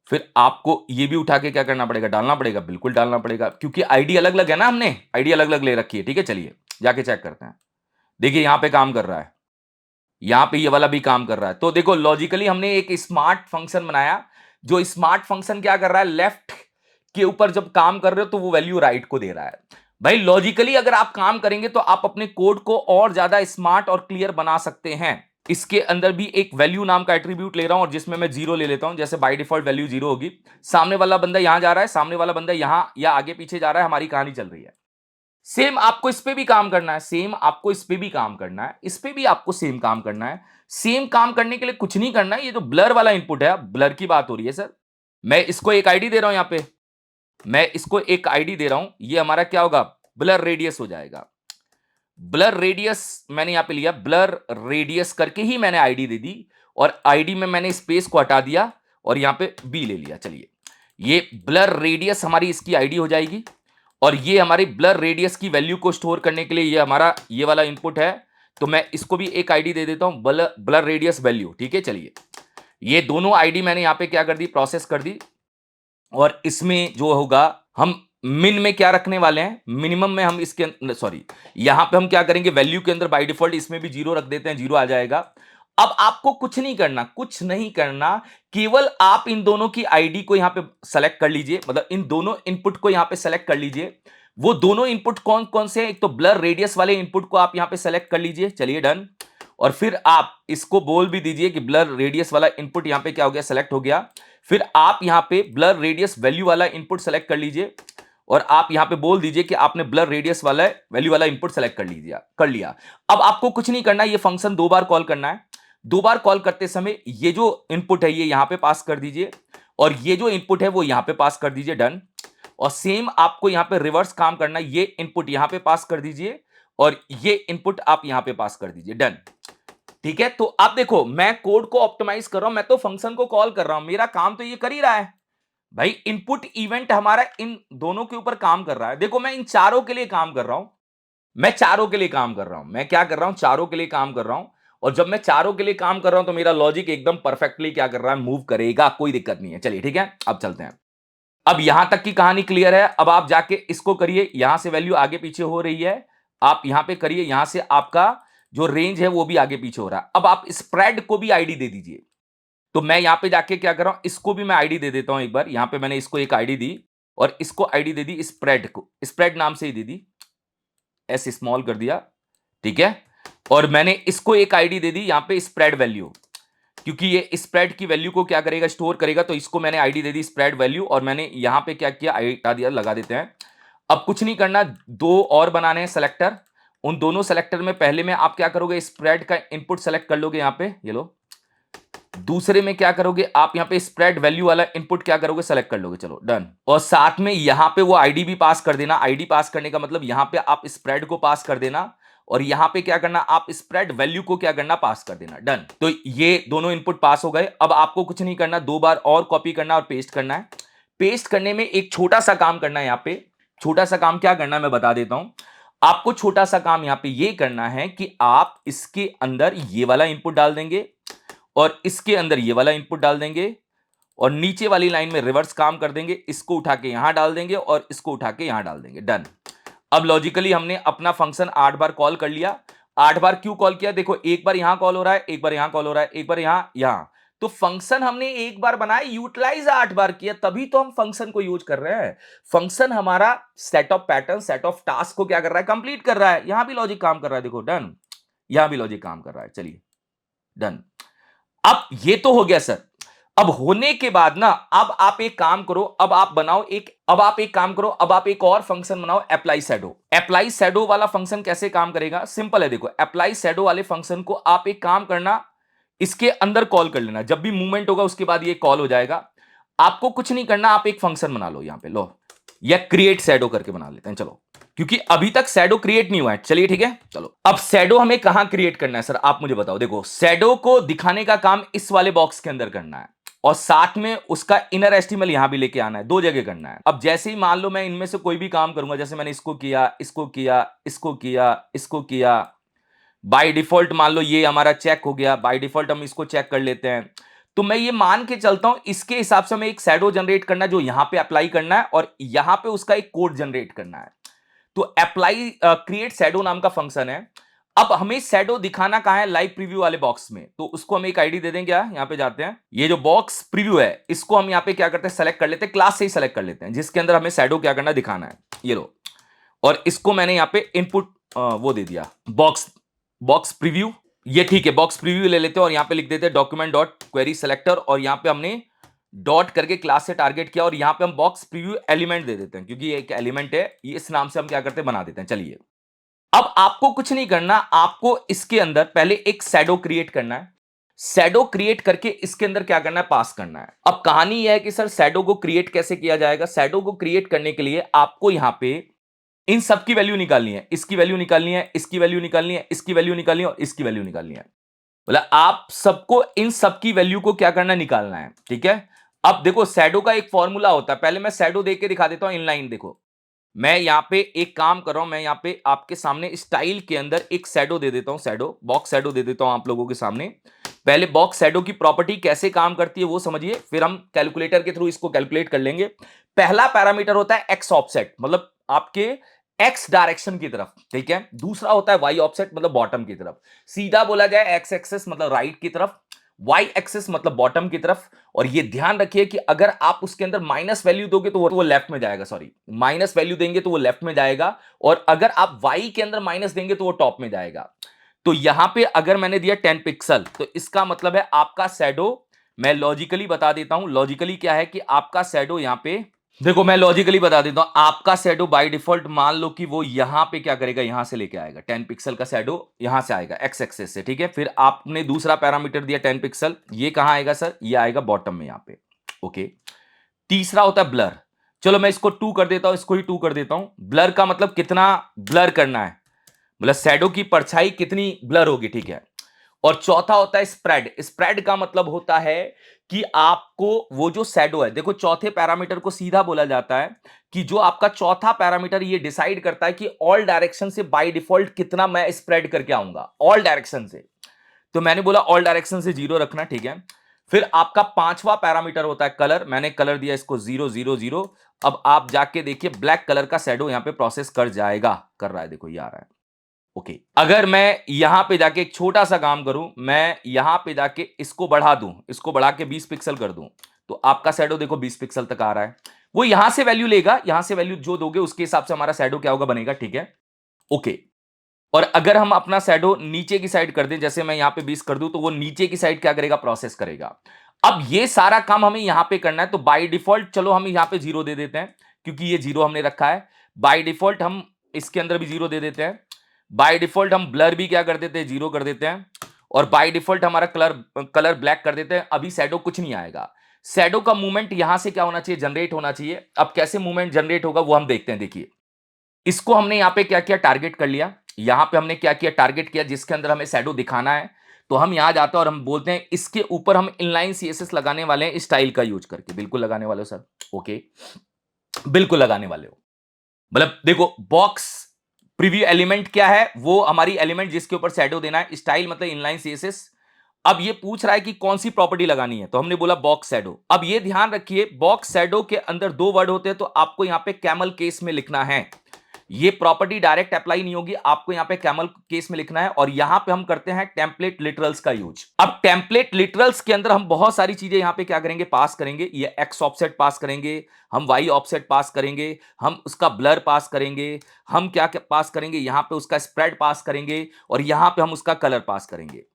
A: फिर आपको ये भी उठा के क्या करना पड़ेगा, डालना पड़ेगा, बिल्कुल डालना पड़ेगा, क्योंकि आईडी अलग अलग है ना, हमने आईडी अलग अलग ले रखी है। ठीक है, चलिए जाके चेक करते हैं। देखिए यहां पे काम कर रहा है, यहां पे ये वाला भी काम कर रहा है। तो देखो लॉजिकली हमने एक स्मार्ट फंक्शन बनाया, जो स्मार्ट फंक्शन क्या कर रहा है, लेफ्ट के ऊपर जब काम कर रहे हो तो वो वैल्यू राइट को दे रहा है। भाई लॉजिकली अगर आप काम करेंगे तो आप अपने कोड को और ज्यादा स्मार्ट और क्लियर बना सकते हैं। इसके अंदर भी एक वैल्यू नाम का एट्रीब्यूट ले रहा हूं और जिसमें मैं जीरो ले लेता हूं, जैसे बाय डिफॉल्ट वैल्यू जीरो होगी। सामने वाला बंदा यहां जा रहा है, सामने वाला बंदा यहां या आगे पीछे जा रहा है, हमारी कहानी चल रही है। सेम आपको इस पे भी काम करना है, सेम आपको इस पे भी काम करना है, इस पे भी आपको सेम काम करना है। सेम काम करने के लिए कुछ नहीं करना है। ये जो ब्लर वाला इनपुट है, ब्लर की बात हो रही है सर, मैं इसको एक आईडी दे रहा हूं, यहां पे मैं इसको एक आईडी दे रहा हूं। ये हमारा क्या होगा, ब्लर रेडियस हो जाएगा। ब्लर रेडियस मैंने यहां पे लिया, ब्लर रेडियस करके ही मैंने आईडी दे दी, और आईडी में मैंने स्पेस को हटा दिया और यहां पे बी ले लिया। चलिए ये ब्लर रेडियस हमारी इसकी आईडी हो जाएगी, और ये हमारी ब्लर रेडियस की वैल्यू को स्टोर करने के लिए ये हमारा ये वाला इनपुट है। तो मैं इसको भी एक आईडी दे देता हूं, ब्लर रेडियस वैल्यू। ठीक है, चलिए ये दोनों आईडी मैंने यहां पे क्या कर दी, प्रोसेस कर दी। और इसमें जो होगा, हम मिन में क्या रखने वाले हैं, मिनिमम में हम इसके सॉरी, यहां पे हम क्या करेंगे, वैल्यू के अंदर बाय डिफॉल्ट इसमें भी जीरो रख देते हैं, जीरो आ जाएगा। अब आपको कुछ नहीं करना, कुछ नहीं करना, केवल आप इन दोनों की आईडी को यहां पे सेलेक्ट कर लीजिए, मतलब इन दोनों इनपुट को यहां पे सेलेक्ट कर लीजिए। वो दोनों इनपुट कौन कौन से हैं, एक तो ब्लर रेडियस वाले इनपुट को आप यहां पे सेलेक्ट कर लीजिए। चलिए डन। और फिर आप इसको बोल भी दीजिए कि ब्लर रेडियस वाला इनपुट यहां पे क्या हो गया, सेलेक्ट हो गया। फिर आप यहां पे ब्लर रेडियस वैल्यू वाला इनपुट सेलेक्ट कर लीजिए, और आप यहां पे बोल दीजिए कि आपने ब्लर रेडियस वाला वैल्यू वाला इनपुट सेलेक्ट कर लिया। अब आपको कुछ नहीं करना, ये फंक्शन दो बार कॉल करना है। दो बार कॉल करते समय ये जो इनपुट है ये यहां पे पास कर दीजिए, और ये जो इनपुट है वो यहां पे पास कर दीजिए, डन। और सेम आपको यहां पे रिवर्स काम करना है, ये इनपुट यहां पे पास कर दीजिए और ये इनपुट आप यहां पे पास कर दीजिए, डन। ठीक है, तो आप देखो मैं कोड को ऑप्टिमाइज कर रहा हूं, मैं तो फंक्शन को कॉल कर रहा हूं, मेरा काम तो ये कर ही रहा है। भाई इनपुट इवेंट हमारा इन दोनों के ऊपर काम कर रहा है। देखो मैं इन चारों के लिए काम कर रहा हूं, मैं चारों के लिए काम कर रहा हूं, मैं क्या कर रहा हूं, चारों के लिए काम कर रहा हूं। और जब मैं चारों के लिए काम कर रहा हूं तो मेरा लॉजिक एकदम परफेक्टली क्या कर रहा है, मूव करेगा, कोई दिक्कत नहीं है। चलिए ठीक है, अब चलते हैं। अब यहां तक की कहानी क्लियर है। अब आप जाके इसको करिए, यहां से वैल्यू आगे पीछे हो रही है, आप यहां पे करिए, यहां से आपका जो रेंज है वो भी आगे पीछे हो रहा है। अब आप स्प्रेड को भी आईडी दे दीजिए। तो मैं यहां पे जाके क्या कर रहा हूं, इसको भी मैं आईडी दे देता हूं एक बार। यहां पे मैंने इसको एक आईडी दी और इसको आईडी दे दी स्प्रेड को, स्प्रेड नाम से ही दे दी, एस स्मॉल कर दिया, ठीक है। और मैंने इसको एक आईडी दे दी यहां पे स्प्रेड वैल्यू, क्योंकि ये स्प्रेड की वैल्यू को क्या करेगा, स्टोर करेगा। तो इसको मैंने आईडी दे दी स्प्रेड वैल्यू, और मैंने यहां पे क्या किया, आईडी हटा दिया, लगा देते हैं। अब कुछ नहीं करना, दो और बनाने हैं सेलेक्टर। उन दोनों सेलेक्टर में पहले में आप क्या करोगे, स्प्रेड का इनपुट सेलेक्ट कर लोगे यहां पे, ये लो। दूसरे में क्या करोगे आप, यहां पे स्प्रेड वैल्यू वाला इनपुट क्या करोगे, सेलेक्ट कर लोगे, चलो डन। और साथ में यहां पे वो आईडी भी पास कर देना। आईडी पास करने का मतलब यहां पे आप स्प्रेड को पास कर देना, और यहां पे क्या करना, आप स्प्रेड वैल्यू को क्या करना, पास कर देना, डन। तो ये दोनों इनपुट पास हो गए। अब आपको कुछ नहीं करना, दो बार और कॉपी करना और पेस्ट करना है। पेस्ट करने में एक छोटा सा काम करना है, यहां पे छोटा सा काम क्या करना है मैं बता देता हूं आपको। छोटा सा काम यहां पे ये करना है कि आप इसके अंदर ये वाला इनपुट डाल देंगे, और इसके अंदर ये वाला इनपुट डाल देंगे, और नीचे वाली लाइन में रिवर्स काम कर देंगे, इसको उठा के यहां डाल देंगे और इसको उठा के यहां डाल देंगे, डन। अब लॉजिकली हमने अपना फंक्शन 8 बार कॉल कर लिया। 8 बार क्यों कॉल किया, देखो एक बार यहां कॉल हो रहा है, एक बार यहां कॉल हो रहा है, एक बार यहां। तो फंक्शन हमने एक बार बनाया, यूटिलाइज 8 बार किया, तभी तो हम फंक्शन को यूज कर रहे हैं। फंक्शन हमारा set of pattern, set of task को क्या कर रहा है, कंप्लीट कर रहा है। यहां भी लॉजिक काम कर रहा है, देखो डन। यहां भी लॉजिक काम कर रहा है, चलिए डन। अब ये तो हो गया सर। अब होने के बाद ना, अब आप एक काम करो, अब आप बनाओ एक, अब आप एक काम करो, अब आप एक और फंक्शन बनाओ, अप्लाई शैडो। अप्लाई शैडो वाला फंक्शन कैसे काम करेगा, सिंपल है, देखो अप्लाई शैडो वाले फंक्शन को आप एक काम करना, इसके अंदर कॉल कर लेना। जब भी मूवमेंट होगा उसके बाद ये कॉल हो जाएगा। आपको कुछ नहीं करना, आप एक फंक्शन बना लो यहां पे, लो, या क्रिएट शैडो करके बना लेते हैं, चलो, क्योंकि अभी तक शैडो क्रिएट नहीं हुआ है। चलिए ठीक है, चलो। अब शैडो हमें कहां क्रिएट करना है सर, आप मुझे बताओ। देखो शैडो को दिखाने का काम इस वाले बॉक्स के अंदर करना है, और साथ में उसका इनर एस्टिमल यहां भी लेके आना है, दो जगह करना है। अब जैसे ही मान लो मैं इनमें से कोई भी काम करूंगा, जैसे मैंने इसको किया, इसको किया, इसको किया, इसको किया, बाय डिफॉल्ट मान लो ये हमारा चेक हो गया, बाय डिफॉल्ट हम इसको चेक कर लेते हैं। तो मैं ये मान के चलता हूं, इसके हिसाब से हमें एक शैडो जनरेट करना है, जो यहां पे अप्लाई करना है, और यहां पे उसका एक कोड जनरेट करना है। तो अप्लाई क्रिएट शैडो नाम का फंक्शन है। अब हमें शैडो दिखाना कहां है, लाइव प्रीव्यू वाले बॉक्स में। तो उसको हम एक आईडी दे देंगे, यहां पे जाते हैं, ये जो बॉक्स प्रीव्यू है इसको हम यहां पे क्या करते हैं, सेलेक्ट कर लेते हैं, क्लास से ही सेलेक्ट कर लेते हैं, जिसके अंदर हमें शैडो क्या करना, दिखाना है, ये लो। और इसको मैंने यहां पे इनपुट वो दे दिया, बॉक्स बॉक्स प्रीव्यू। ये ठीक है, बॉक्स प्रीव्यू ले लेते हैं, और यहां पे लिख देते हैं डॉक्यूमेंट डॉट क्वेरी सेलेक्टर, और यहां पे हमने डॉट करके क्लास से टारगेट किया, और यहां पे हम बॉक्स प्रीव्यू एलिमेंट दे देते हैं, क्योंकि ये एक एलिमेंट है, ये इस नाम से हम क्या करते हैं, बना देते हैं। चलिए, अब आपको कुछ नहीं करना, आपको इसके अंदर पहले एक शैडो क्रिएट करना है। शैडो क्रिएट करके इसके अंदर क्या करना है, पास करना है। अब कहानी यह है कि सर शैडो को क्रिएट कैसे किया जाएगा। शैडो को क्रिएट करने के लिए आपको यहां पे इन सब की वैल्यू निकालनी है, इसकी वैल्यू निकालनी है, इसकी वैल्यू निकालनी है, इसकी वैल्यू निकालनी है, और इसकी वैल्यू निकालनी है। मतलब आप सबको इन सब की वैल्यू को क्या करना है, निकालना है, ठीक है। अब देखो शैडो का एक फॉर्मूला होता है, पहले मैं शैडो देख के दिखा देता हूं, इनलाइन देखो। मैं यहां पे एक काम कर रहा हूं, मैं यहां पे आपके सामने स्टाइल के अंदर एक शैडो दे देता हूं, शैडो बॉक्स शैडो दे देता हूं आप लोगों के सामने। पहले बॉक्स शैडो की प्रॉपर्टी कैसे काम करती है वो समझिए, फिर हम कैलकुलेटर के थ्रू इसको कैलकुलेट कर लेंगे। पहला पैरामीटर होता है एक्स ऑफसेट, मतलब आपके एक्स डायरेक्शन की तरफ, ठीक है। दूसरा होता है वाई ऑफसेट, मतलब बॉटम की तरफ। सीधा बोला जाए एक्स एक्सेस मतलब राइट की तरफ, वाई एक्सेस मतलब बॉटम की तरफ। और ये ध्यान रखिए कि अगर आप उसके अंदर माइनस वैल्यू दोगे तो वो लेफ्ट में जाएगा, सॉरी, माइनस वैल्यू देंगे तो वो लेफ्ट में जाएगा, और अगर आप वाई के अंदर माइनस देंगे तो वो टॉप में जाएगा। तो यहां पे अगर मैंने दिया 10 पिक्सल, तो इसका मतलब है आपका शैडो, मैं लॉजिकली बता देता हूं, लॉजिकली क्या है कि आपका शैडो यहां पे, देखो मैं लॉजिकली बता देता हूं, आपका शैडो बाय डिफॉल्ट मान लो कि वो यहां पे क्या करेगा, यहां से लेके आएगा 10 पिक्सल का शैडो, यहां से आएगा एक्स एक्सेस से, ठीक है। फिर आपने दूसरा पैरामीटर दिया 10 पिक्सल, ये कहां आएगा सर, ये आएगा बॉटम में यहां पे, ओके। तीसरा होता है ब्लर, चलो मैं इसको 2 कर देता हूं, इसको ही 2 कर देता हूं। ब्लर का मतलब कितना ब्लर करना है, मतलब शैडो की परछाई कितनी ब्लर होगी, ठीक है। और चौथा होता है स्प्रेड। स्प्रेड का मतलब होता है कि आपको वो जो शैडो है, देखो चौथे पैरामीटर को सीधा बोला जाता है कि जो आपका चौथा पैरामीटर ये डिसाइड करता है कि ऑल डायरेक्शन से बाय डिफॉल्ट कितना मैं स्प्रेड करके आऊंगा, ऑल डायरेक्शन से। तो मैंने बोला ऑल डायरेक्शन से 0 रखना, ठीक है। फिर आपका पांचवा पैरामीटर होता है कलर। मैंने कलर दिया इसको 000। अब आप जाके देखिए ब्लैक कलर का शैडो यहां पे प्रोसेस कर जाएगा, कर रहा है, देखो ये आ रहा है। ओके, अगर मैं यहां पे जाके एक छोटा सा काम करूं, मैं यहां पे जाके इसको बढ़ा दूं, इसको बढ़ा के 20 पिक्सल कर दूं, तो आपका शैडो देखो 20 पिक्सल तक आ रहा है। वो यहां से वैल्यू लेगा, यहां से वैल्यू जो दोगे उसके हिसाब से हमारा शैडो क्या होगा, बनेगा, ठीक है। ओके, और अगर हम अपना शैडो नीचे की साइड कर दें, जैसे मैं यहां पे 20 कर दूं, तो वो नीचे की साइड क्या करेगा, प्रोसेस करेगा। अब ये सारा काम हमें यहां पे करना है, तो बाय डिफॉल्ट चलो हम यहां पे 0 दे देते हैं, क्योंकि ये 0 हमने रखा है। बाय डिफॉल्ट हम इसके अंदर भी 0 दे देते हैं। बाय डिफॉल्ट हम ब्लर भी क्या कर देते हैं, 0 कर देते हैं। और बाय डिफॉल्ट हमारा कलर कलर ब्लैक कर देते हैं। अभी शैडो कुछ नहीं आएगा। शैडो का मूवमेंट यहां से क्या होना चाहिए, जनरेट होना चाहिए। अब कैसे मूवमेंट जनरेट होगा वो हम देखते हैं। देखिए, इसको हमने यहां पे क्या किया, टारगेट कर लिया। यहां पे हमने क्या किया, टारगेट किया जिसके अंदर हमें शैडो दिखाना है। तो हम यहां जाते हैं और हम बोलते हैं इसके ऊपर हम इनलाइन सीएसएस लगाने वाले हैं, स्टाइल का यूज करके। बिल्कुल लगाने वाले हो सर, ओके, बिल्कुल लगाने वाले हो। मतलब देखो, बॉक्स प्रीव्यू एलिमेंट क्या है, वो हमारी एलिमेंट जिसके ऊपर शैडो देना है। स्टाइल मतलब इनलाइन सीएसएस। अब ये पूछ रहा है कि कौन सी प्रॉपर्टी लगानी है, तो हमने बोला बॉक्स शैडो। अब ये ध्यान रखिए, बॉक्स शैडो के अंदर दो वर्ड होते हैं, तो आपको यहां पे कैमल केस में लिखना है। ये प्रॉपर्टी डायरेक्ट अप्लाई नहीं होगी, आपको यहां पे कैमल केस में लिखना है। और यहां पे हम करते हैं टेम्पलेट लिटरल्स का यूज। अब टेम्पलेट लिटरल्स के अंदर हम बहुत सारी चीजें यहां पे क्या करेंगे, पास करेंगे। ये एक्स ऑफसेट पास करेंगे, हम वाई ऑफसेट पास करेंगे, हम उसका ब्लर पास करेंगे, हम क्या क्या पास करेंगे, यहां पे उसका स्प्रेड पास करेंगे, और यहां पे हम उसका कलर पास करेंगे।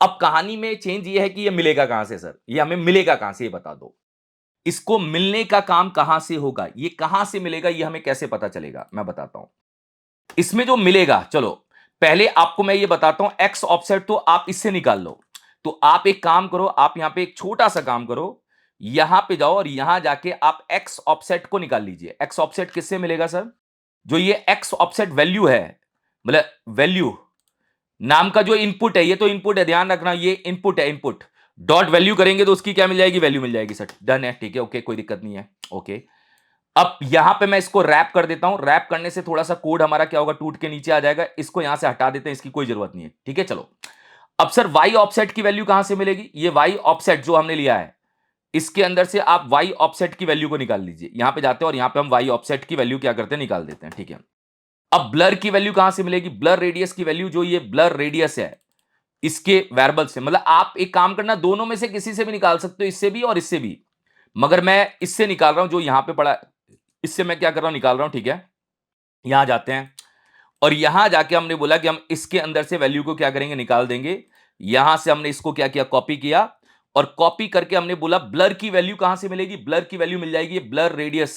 A: अब कहानी में चेंज ये है कि ये मिलेगा कहां से सर, ये हमें मिलेगा कहां से, ये बता दो। इसको मिलने का काम कहां से होगा, ये कहां से मिलेगा, ये हमें कैसे पता चलेगा, मैं बताता हूं। इसमें जो मिलेगा, चलो पहले आपको मैं ये बताता हूं। एक्स ऑफसेट तो आप इससे निकाल लो। तो आप एक काम करो, आप यहां पे एक छोटा सा काम करो, यहां पे जाओ और यहां जाके आप एक्स ऑफसेट को निकाल लीजिए। एक्स ऑफसेट किससे मिलेगा सर, जो ये एक्स ऑफसेट वैल्यू है, मतलब वैल्यू नाम का जो इनपुट है, ये तो इनपुट है, ध्यान रखना, ये इनपुट है, इनपुट डॉट वैल्यू करेंगे तो उसकी क्या मिल जाएगी, वैल्यू मिल जाएगी सर। डन है, ठीक है, ओके, कोई दिक्कत नहीं है, ओके। अब यहां पे मैं इसको रैप कर देता हूं। रैप करने से थोड़ा सा कोड हमारा क्या होगा, टूट के नीचे आ जाएगा। इसको यहां से हटा देते हैं, इसकी कोई जरूरत नहीं है, ठीक है। चलो, अब सर वाई ऑफसेट की वैल्यू कहां से मिलेगी, ये वाई ऑफसेट जो हमने लिया है, इसके अंदर से आप वाई ऑफसेट की वैल्यू को निकाल लीजिए। यहां पे जाते हैं और यहां पे हम वाई ऑफसेट की वैल्यू क्या करते हैं, निकाल देते हैं, ठीक है। अब ब्लर की वैल्यू कहां से मिलेगी, ब्लर रेडियस की वैल्यू, जो ये ब्लर रेडियस है इसके वेरिएबल से। मतलब आप एक काम करना, दोनों में से किसी से भी निकाल सकते हो, इससे भी और इससे भी, मगर मैं इससे निकाल रहा हूं जो यहां पे पड़ा, इससे मैं क्या कर रहा हूं, निकाल रहा हूं, ठीक है। यहां जाते हैं और यहां जाके हमने बोला कि हम इसके अंदर से वैल्यू को क्या करेंगे, निकाल देंगे। यहां से हमने इसको क्या किया, कॉपी किया, और कॉपी करके हमने बोला ब्लर की वैल्यू कहां से मिलेगी, ब्लर की वैल्यू मिल जाएगी ब्लर रेडियस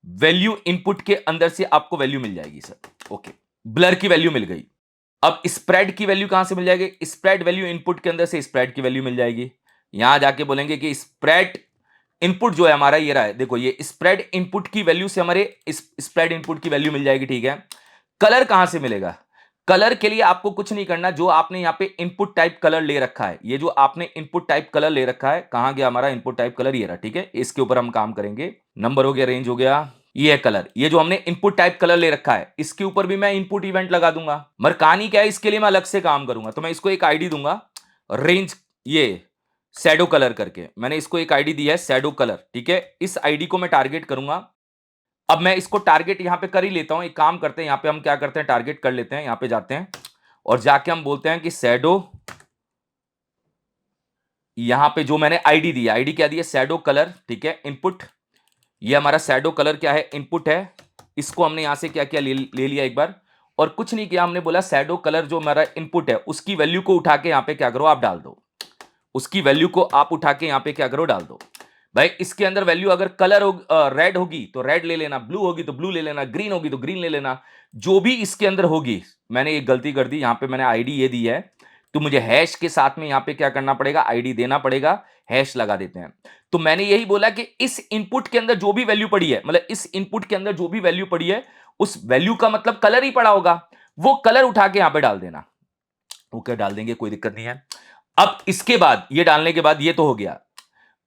A: वैल्यू इनपुट के अंदर से आपको वैल्यू मिल जाएगी सर, ओके। ब्लर की वैल्यू मिल गई। अब स्प्रेड की वैल्यू कहां से मिल जाएगी, स्प्रेड वैल्यू इनपुट के अंदर से स्प्रेड की वैल्यू मिल जाएगी। यहां जाके बोलेंगे कि स्प्रेड इनपुट जो है हमारा, ये रहा है, देखो ये स्प्रेड इनपुट की वैल्यू से हमारे स्प्रेड इनपुट की वैल्यू मिल जाएगी, ठीक है। कलर कहां से मिलेगा, कलर के लिए आपको कुछ नहीं करना। जो आपने यहां पे इनपुट टाइप कलर ले रखा है, ये जो आपने इनपुट टाइप कलर ले रखा है, कहां गया हमारा इनपुट टाइप कलर, ये रहा, ठीक है। इसके ऊपर हम काम करेंगे। नंबर हो गया, रेंज हो गया, ये है कलर। ये जो हमने इनपुट टाइप कलर ले रखा है, इसके ऊपर भी मैं इनपुट इवेंट लगा दूंगा। मगर कहानी क्या है, इसके लिए मैं अलग से काम करूंगा। तो मैं इसको एक आईडी दूंगा, रेंज, ये शैडो कलर करके मैंने इसको एक आईडी दी है, शैडो कलर, ठीक है। इस आईडी को मैं टारगेट करूंगा। अब मैं इसको टारगेट यहां पे कर ही लेता हूं। एक काम करते हैं, यहां पे हम क्या करते हैं, टारगेट कर लेते हैं। यहां पे जाते हैं और जाके हम बोलते हैं कि शैडो, यहां पे जो मैंने आईडी दी है, आईडी क्या दी है, शैडो कलर, ठीक है, इनपुट। ये हमारा शैडो कलर क्या है, इनपुट है। इसको हमने यहां से क्या किया, ले लिया एक बार, और कुछ नहीं किया। हमने बोला शैडो कलर जो हमारा इनपुट है, उसकी वैल्यू को उठा के यहां पे क्या करो, आप डाल दो। उसकी वैल्यू को आप उठा के यहां पे क्या करो, डाल दो। भाई इसके अंदर वैल्यू अगर कलर रेड होगी तो रेड ले लेना, ब्लू होगी तो ब्लू ले लेना, ग्रीन होगी तो ग्रीन ले लेना, जो भी इसके अंदर होगी। मैंने एक गलती कर दी, यहां पे मैंने आईडी ये दी है, तो मुझे हैश के साथ में यहां पे क्या करना पड़ेगा, आईडी देना पड़ेगा, हैश लगा देते हैं। तो मैंने यही बोला कि इस इनपुट के अंदर जो भी वैल्यू पड़ी है, मतलब इस इनपुट के अंदर जो भी वैल्यू पड़ी है, उस वैल्यू का मतलब कलर ही पड़ा होगा, वो कलर उठा के यहां पे डाल देना। ओके, डाल देंगे, कोई दिक्कत नहीं है। अब इसके बाद, ये डालने के बाद ये तो हो गया।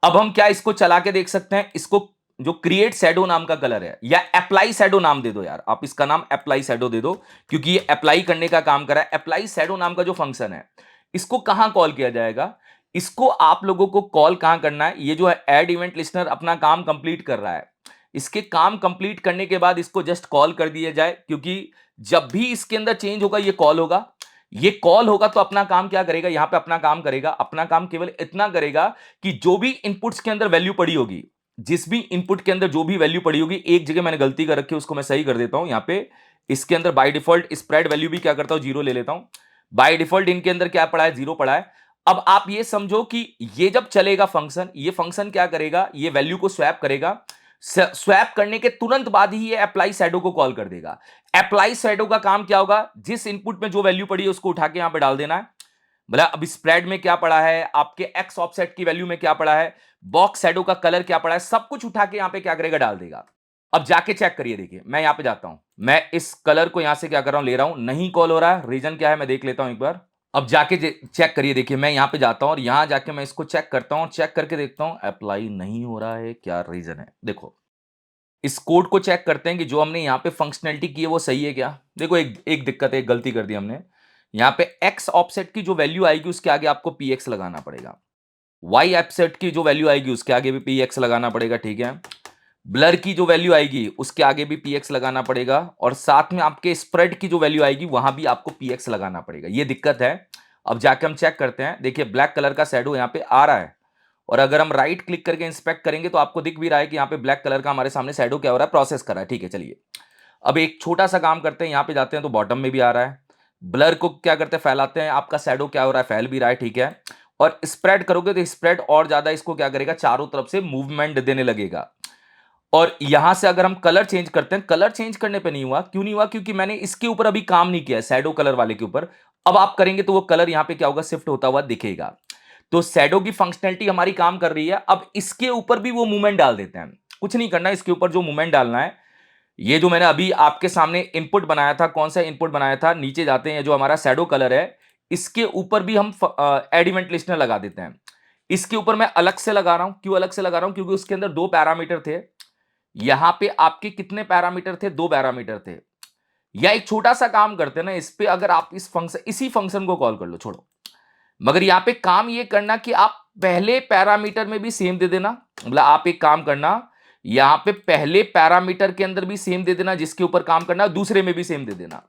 A: अब हम क्या इसको चला के देख सकते हैं, इसको जो क्रिएट शैडो नाम का कलर है, या अप्लाई शैडो नाम दे दो यार, आप इसका नाम अप्लाई शैडो दे दो, क्योंकि ये अप्लाई करने का काम कर रहा है। अप्लाई शैडो नाम का जो फंक्शन है, इसको कहां कॉल किया जाएगा, इसको आप लोगों को कॉल कहां करना है, ये जो है ऐड इवेंट लिस्टनर अपना काम कंप्लीट कर रहा है, इसके काम कंप्लीट करने के बाद इसको जस्ट कॉल कर दिया जाए, क्योंकि जब भी इसके अंदर चेंज होगा ये कॉल होगा। ये कॉल होगा तो अपना काम क्या करेगा, यहां पे अपना काम करेगा, अपना काम केवल इतना करेगा कि जो भी इनपुट्स के अंदर वैल्यू पड़ी होगी, जिस भी इनपुट के अंदर जो भी वैल्यू पड़ी होगी, एक जगह मैंने गलती कर रखी है उसको मैं सही कर देता हूं। यहां पे इसके अंदर बाय डिफॉल्ट स्प्रेड वैल्यू भी क्या करता हूं, जीरो ले लेता हूं। बाय डिफॉल्ट इनके अंदर क्या पड़ा है, जीरो पड़ा है। अब आप ये समझो कि ये जब चलेगा फंक्शन, ये फंक्शन क्या करेगा, ये वैल्यू को स्वैप करेगा। स्वैप करने के तुरंत बाद ही ये अप्लाई शैडो को कॉल कर देगा। अप्लाई शैडो का काम क्या होगा, जिस इनपुट में जो वैल्यू पड़ी है उसको उठा के यहां पे डाल देना है। मतलब अब स्प्रेड में क्या पड़ा है, आपके एक्स ऑफसेट की वैल्यू में क्या पड़ा है, बॉक्स शैडो का कलर क्या पड़ा है, सब कुछ उठा के यहां पे क्या करेगा, डाल देगा। अब जाके चेक करिए, देखिए मैं यहां पे जाता हूं, मैं इस कलर को यहां से क्या कर रहा हूं, ले रहा हूं, नहीं कॉल हो रहा है, रीजन क्या है मैं देख लेता हूं एक बार। अब जाके चेक करिए, देखिए मैं यहां पे जाता हूं और यहां जाके मैं इसको चेक करता हूं, चेक करके देखता हूं अप्लाई नहीं हो रहा है, क्या रीजन है। देखो इस कोड को चेक करते हैं कि जो हमने यहां पे फंक्शनैलिटी की है वो सही है क्या। देखो एक दिक्कत है, एक गलती कर दी हमने। यहां पे एक्स ऑफसेट की जो वैल्यू आएगी उसके आगे आपको पीएक्स लगाना पड़ेगा, वाई ऑफसेट की जो वैल्यू आएगी उसके आगे भी पीएक्स लगाना पड़ेगा, ठीक है। ब्लर की जो वैल्यू आएगी उसके आगे भी पीएक्स लगाना पड़ेगा, और साथ में आपके स्प्रेड की जो वैल्यू आएगी वहां भी आपको पीएक्स लगाना पड़ेगा, ये दिक्कत है। अब जाके हम चेक करते हैं, देखिए ब्लैक कलर का शैडो यहां पे आ रहा है, और अगर हम राइट क्लिक करके इंस्पेक्ट करेंगे तो आपको दिख भी रहा है कि यहां पे ब्लैक कलर का हमारे सामने शैडो क्या हो रहा है, प्रोसेस कर रहा है, ठीक है। चलिए अब एक छोटा सा काम करते हैं, यहां पे जाते हैं तो बॉटम में भी आ रहा है, ब्लर को क्या करते हैं, फैलाते हैं, आपका शैडो क्या हो रहा है, फैल भी रहा है, ठीक है। और स्प्रेड करोगे तो स्प्रेड और ज्यादा इसको क्या करेगा, चारों तरफ से मूवमेंट देने लगेगा। और यहां से अगर हम कलर चेंज करते हैं, कलर चेंज करने पे नहीं हुआ, क्यों नहीं हुआ, क्योंकि मैंने इसके ऊपर अभी काम नहीं किया है, शैडो कलर वाले के ऊपर। अब आप करेंगे तो वो कलर यहां पे क्या होगा, शिफ्ट होता हुआ दिखेगा। तो शैडो की फंक्शनैलिटी हमारी काम कर रही है, अब इसके ऊपर भी वो मूवमेंट डाल देते हैं। कुछ नहीं करना, इसके ऊपर जो मूवमेंट डालना है, ये जो मैंने अभी आपके सामने इनपुट बनाया था, कौन सा इनपुट बनाया था, नीचे जाते हैं, जो हमारा शैडो कलर है इसके ऊपर भी हम एड इवेंट लिस्टनर लगा देते हैं। इसके ऊपर मैं अलग से लगा रहा हूं, क्यों अलग से लगा रहा हूं, क्योंकि उसके अंदर दो पैरामीटर थे। यहां पे आपके कितने पैरामीटर थे, दो पैरामीटर थे। या एक छोटा सा काम करते हैं ना, इस पे अगर आप इस फंक्शन, इसी फंक्शन को कॉल कर लो, छोड़ो, मगर यहां पे काम ये करना कि आप पहले पैरामीटर में भी सेम दे देना। मतलब आप एक काम करना, यहां पे पहले पैरामीटर के अंदर भी सेम दे देना, जिसके ऊपर काम करना, दूसरे में भी सेम दे देना।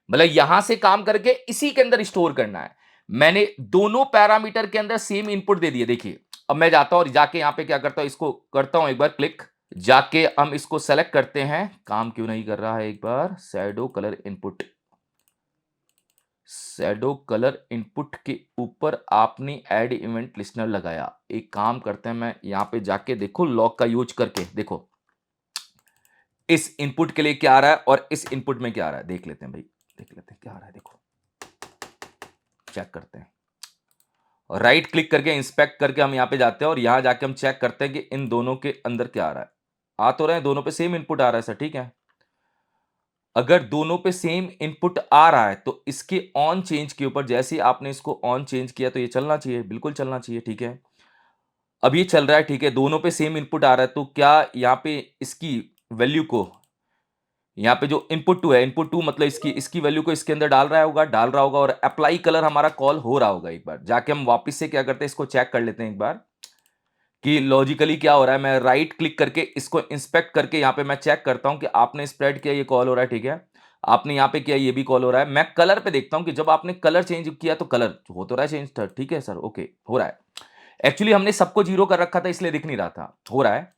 A: मतलब यहां से काम करके इसी के अंदर स्टोर करना है। मैंने दोनों पैरामीटर के अंदर सेम इनपुट दे दिए, देखिए। अब मैं जाता हूं और जाके यहां पे क्या करता हूं, इसको करता हूं एक बार क्लिक, जाके हम इसको सेलेक्ट करते हैं, काम क्यों नहीं कर रहा है, एक बार shadow colour input, shadow colour input के ऊपर आपने ऐड इवेंट लिस्टनर लगाया। एक काम करते हैं, मैं यहां पे जाके देखो लॉक का यूज करके देखो इस इनपुट के लिए क्या आ रहा है और इस इनपुट में क्या आ रहा है, देख लेते हैं भाई, देख लेते हैं क्या आ रहा है, देखो चेक करते हैं। और राइट क्लिक करके इंस्पेक्ट करके हम यहां पे जाते हैं और यहां जाके हम चेक करते हैं कि इन दोनों के अंदर क्या आ रहा है। आ तो रहे हैं, दोनों पे सेम इनपुट आ रहा है सर, ठीक है। अगर दोनों पे सेम इनपुट आ रहा है तो इसके ऑन चेंज के ऊपर, जैसे ही आपने इसको ऑन चेंज किया तो ये चलना चाहिए, बिल्कुल चलना चाहिए, ठीक है। अब ये चल रहा है, ठीक है, दोनों पे सेम इनपुट आ रहा है, तो क्या यहाँ पे इसकी वैल्यू को, यहाँ पे जो इनपुट टू है, इनपुट टू मतलब इसकी वैल्यू को इसके अंदर डाल रहा होगा, डाल रहा होगा, और अप्लाई कलर हमारा कॉल हो रहा होगा। एक बार जाके हम वापस से क्या करते हैं, इसको चेक कर लेते हैं एक बार कि लॉजिकली क्या हो रहा है। मैं राइट क्लिक करके इसको इंस्पेक्ट करके यहाँ पे मैं चेक करता हूँ कि आपने स्प्रेड किया, ये कॉल हो रहा है, ठीक है। आपने यहाँ पे किया, ये भी कॉल हो रहा है। मैं कलर पे देखता हूँ कि जब आपने कलर चेंज किया तो कलर हो तो रहा है चेंज, ठीक है सर, ओके, हो रहा है। एक्चुअली हमने सबको जीरो कर रखा था इसलिए दिख नहीं रहा था, हो रहा है।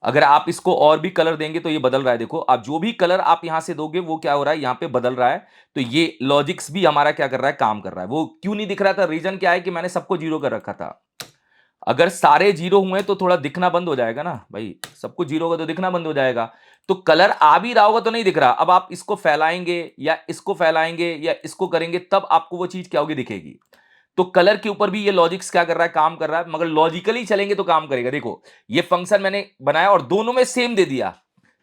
A: अगर आप इसको और भी कलर देंगे तो ये बदल रहा है, देखो आप जो भी कलर आप यहां से दोगे वो क्या हो रहा है, यहाँ पे बदल रहा है। तो ये लॉजिक्स भी हमारा क्या कर रहा है, काम कर रहा है। वो क्यों नहीं दिख रहा था, रीजन क्या है कि मैंने सबको जीरो कर रखा था। अगर सारे जीरो हुए तो थोड़ा दिखना बंद हो जाएगा ना भाई, सब कुछ जीरो होगा तो दिखना बंद हो जाएगा। तो कलर आ भी रहा होगा तो नहीं दिख रहा। अब आप इसको फैलाएंगे या इसको फैलाएंगे या इसको करेंगे तब आपको वो चीज क्या होगी, दिखेगी। तो कलर के ऊपर भी ये लॉजिक्स क्या कर रहा है, काम कर रहा है, मगर लॉजिकली चलेंगे तो काम करेगा। देखो ये फंक्शन मैंने बनाया और दोनों में सेम दे दिया,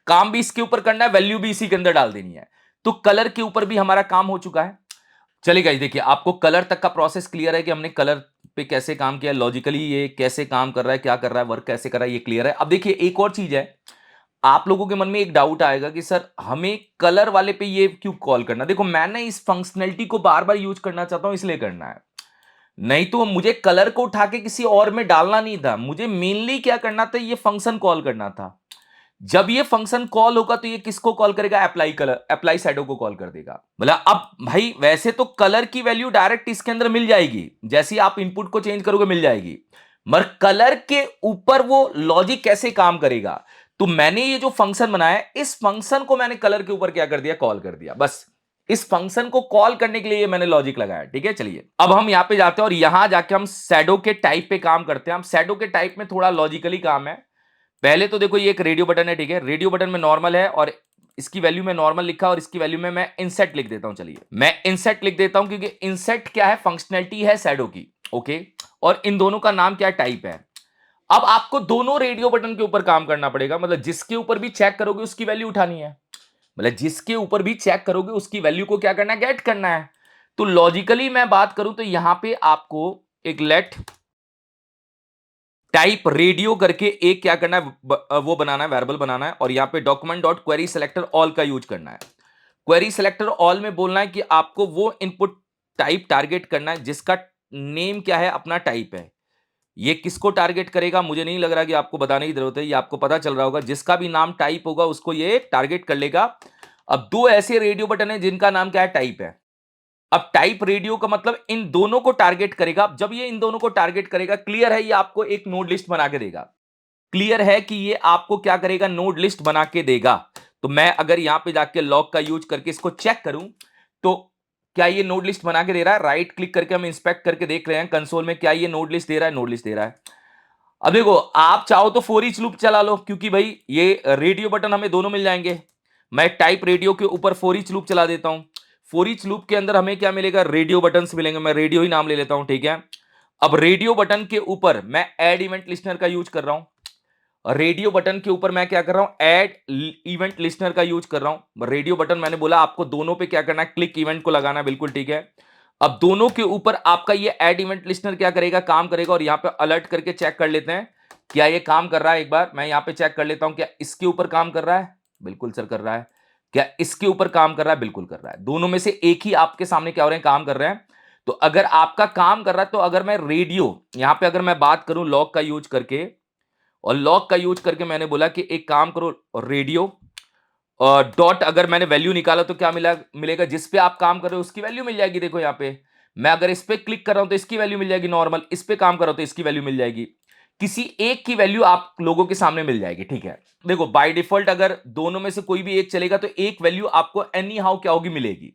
A: काम भी इसके ऊपर करना है, वैल्यू भी इसी के अंदर डाल देनी है। तो कलर के ऊपर भी हमारा काम हो चुका है। चलिए देखिए, आपको कलर तक का प्रोसेस क्लियर है कि हमने कलर पे कैसे काम किया, लॉजिकली ये कैसे काम कर रहा है, क्या कर रहा है, वर्क कैसे कर रहा है, ये क्लियर है। अब देखिए एक और चीज है, आप लोगों के मन में एक डाउट आएगा कि सर हमें कलर वाले पे ये क्यों कॉल करना। देखो मैंने इस फंक्शनैलिटी को बार बार यूज करना चाहता हूं इसलिए करना है, नहीं तो मुझे कलर को उठा के किसी और में डालना नहीं था, मुझे मेनली क्या करना था, ये फंक्शन कॉल करना था। जब ये फंक्शन कॉल होगा तो ये किसको कॉल करेगा, अप्लाई कलर, अप्लाई शैडो को कॉल कर देगा। मतलब अब भाई वैसे तो कलर की वैल्यू डायरेक्ट इसके अंदर मिल जाएगी, जैसे ही आप इनपुट को चेंज करोगे मिल जाएगी, मगर कलर के ऊपर वो लॉजिक कैसे काम करेगा। तो मैंने ये जो फंक्शन बनाया है, इस फंक्शन को मैंने कलर के ऊपर क्या कर दिया, कॉल कर दिया। बस इस फंक्शन को कॉल करने के लिए मैंने लॉजिक लगाया। ठीक है, चलिए अब हम यहां पे जाते हैं और यहां जाके हम शैडो के टाइप पे काम करते हैं। हम शैडो के टाइप में थोड़ा लॉजिकली काम है। पहले तो देखो ये एक रेडियो बटन है, ठीक है, रेडियो बटन में नॉर्मल है और इसकी वैल्यू में नॉर्मल लिखा और इसकी वैल्यू में मैं इनसेट लिख देता हूं। चलिए मैं इनसेट लिख देता हूं क्योंकि इनसेट क्या है, फंक्शनैलिटी है शैडो की। ओके, और इन दोनों का नाम क्या है, टाइप है। अब आपको दोनों रेडियो बटन के ऊपर काम करना पड़ेगा, मतलब जिसके ऊपर भी चेक करोगे उसकी वैल्यू उठानी है, मतलब जिसके ऊपर भी चेक करोगे उसकी वैल्यू को क्या करना है, गेट करना है। तो लॉजिकली मैं बात करूं तो यहां पे आपको एक लेट टाइप रेडियो करके एक क्या करना है, वो बनाना है, वेरिएबल बनाना है, और यहां पे document dot query selector all का यूज करना है। क्वेरी सेलेक्टर ऑल में बोलना है कि आपको वो इनपुट टाइप टारगेट करना है जिसका नेम क्या है, अपना टाइप है। ये किसको टारगेट करेगा, मुझे नहीं लग रहा कि आपको बताने की जरूरत है, ये आपको पता चल रहा होगा, जिसका भी नाम टाइप होगा उसको ये टारगेट कर लेगा। अब दो ऐसे रेडियो बटन है जिनका नाम क्या है, टाइप है। अब टाइप रेडियो का मतलब इन दोनों को टारगेट करेगा। अब जब ये इन दोनों को टारगेट करेगा, क्लियर है, ये आपको एक नोड लिस्ट बना के देगा। क्लियर है कि ये आपको क्या करेगा, नोड लिस्ट बना के देगा। तो मैं अगर यहां पे जाके लॉग का यूज करके इसको चेक करूं तो क्या ये नोड लिस्ट बना के दे रहा है। राइट क्लिक करके हम इंस्पेक्ट करके देख रहे हैं कंसोल में, क्या ये नोड लिस्ट दे रहा है, नोड लिस्ट दे रहा है। अब देखो आप चाहो तो फॉर ईच लूप चला लो, क्योंकि भाई ये रेडियो बटन हमें दोनों मिल जाएंगे। मैं टाइप रेडियो के ऊपर फॉर ईच लूप चला देता हूं। फॉर ईच लूप के अंदर हमें क्या मिलेगा, रेडियो बटन्स मिलेंगे। मैं रेडियो ही नाम ले लेता हूं, ठीक है। अब रेडियो बटन के ऊपर मैं ऐड इवेंट लिस्टनर का यूज कर रहा हूं। रेडियो बटन के ऊपर मैं क्या कर रहा हूं, ऐड इवेंट लिस्टनर का यूज कर रहा हूं। रेडियो बटन मैंने बोला आपको दोनों पे क्या करना है, क्लिक इवेंट को लगाना है, बिल्कुल ठीक है। अब दोनों के ऊपर आपका ये ऐड इवेंट लिस्टनर क्या करेगा, काम करेगा। और यहां पे अलर्ट करके चेक कर लेते हैं क्या ये काम कर रहा है। एक बार मैं यहां पे चेक कर लेता हूं, क्या इसके ऊपर काम कर रहा है, बिल्कुल सर कर रहा है। क्या इसके ऊपर काम कर रहा है, बिल्कुल कर रहा है। दोनों में से एक ही आपके सामने क्या हो रहे हैं, काम कर रहे हैं। तो अगर आपका काम कर रहा है तो अगर मैं रेडियो यहां पे अगर मैं बात करूं लॉग का यूज करके, और लॉग का यूज करके मैंने बोला कि एक काम करो रेडियो डॉट, अगर मैंने वैल्यू निकाला तो क्या मिला, मिलेगा जिस पे आप काम कर रहे हो उसकी वैल्यू मिल जाएगी। देखो यहाँ पे मैं अगर इस पे क्लिक कर रहा हूं तो इसकी वैल्यू मिल जाएगी नॉर्मल, इस पे काम कर रहा हूं तो इसकी वैल्यू मिल जाएगी। किसी एक की वैल्यू आप लोगों के सामने मिल जाएगी, ठीक है। देखो बाय डिफॉल्ट अगर दोनों में से कोई भी एक चलेगा तो एक वैल्यू आपको एनी हाउ क्या होगी, मिलेगी।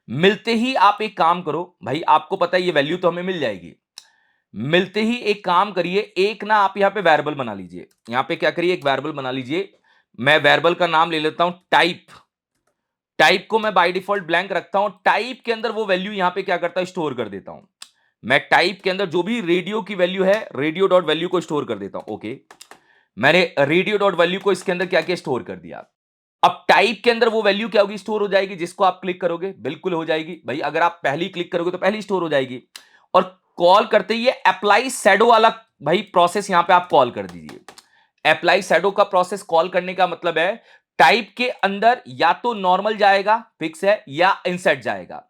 A: मिलते ही आप एक काम करो भाई, आपको पता है ये वैल्यू तो हमें मिल जाएगी। मिलते ही एक काम करिए, एक ना आप यहां पे वेरिएबल बना लीजिए। यहां पे क्या करिए, एक वेरिएबल बना लीजिए। मैं वेरिएबल का नाम ले लेता हूं टाइप। टाइप को मैं बाय डिफॉल्ट ब्लैंक रखता हूं। टाइप के अंदर वो वैल्यू यहां पे क्या करता है, स्टोर कर देता हूं। मैं टाइप के अंदर जो भी रेडियो की वैल्यू है, रेडियो डॉट वैल्यू को स्टोर कर देता हूं। ओके, मैंने रेडियो डॉट वैल्यू को इसके अंदर क्या किया, स्टोर कर दिया। अब टाइप के अंदर वो वैल्यू क्या होगी, स्टोर हो जाएगी। जिसको आप क्लिक करोगे बिल्कुल हो जाएगी भाई, अगर आप पहली क्लिक करोगे तो पहली स्टोर हो जाएगी। और कॉल करते ही ये अप्लाई शैडो वाला भाई प्रोसेस यहां पे आप कॉल कर दीजिए। अप्लाई शैडो का प्रोसेस कॉल करने का मतलब है टाइप के अंदर या तो नॉर्मल जाएगा, फिक्स है, या इंसर्ट जाएगा।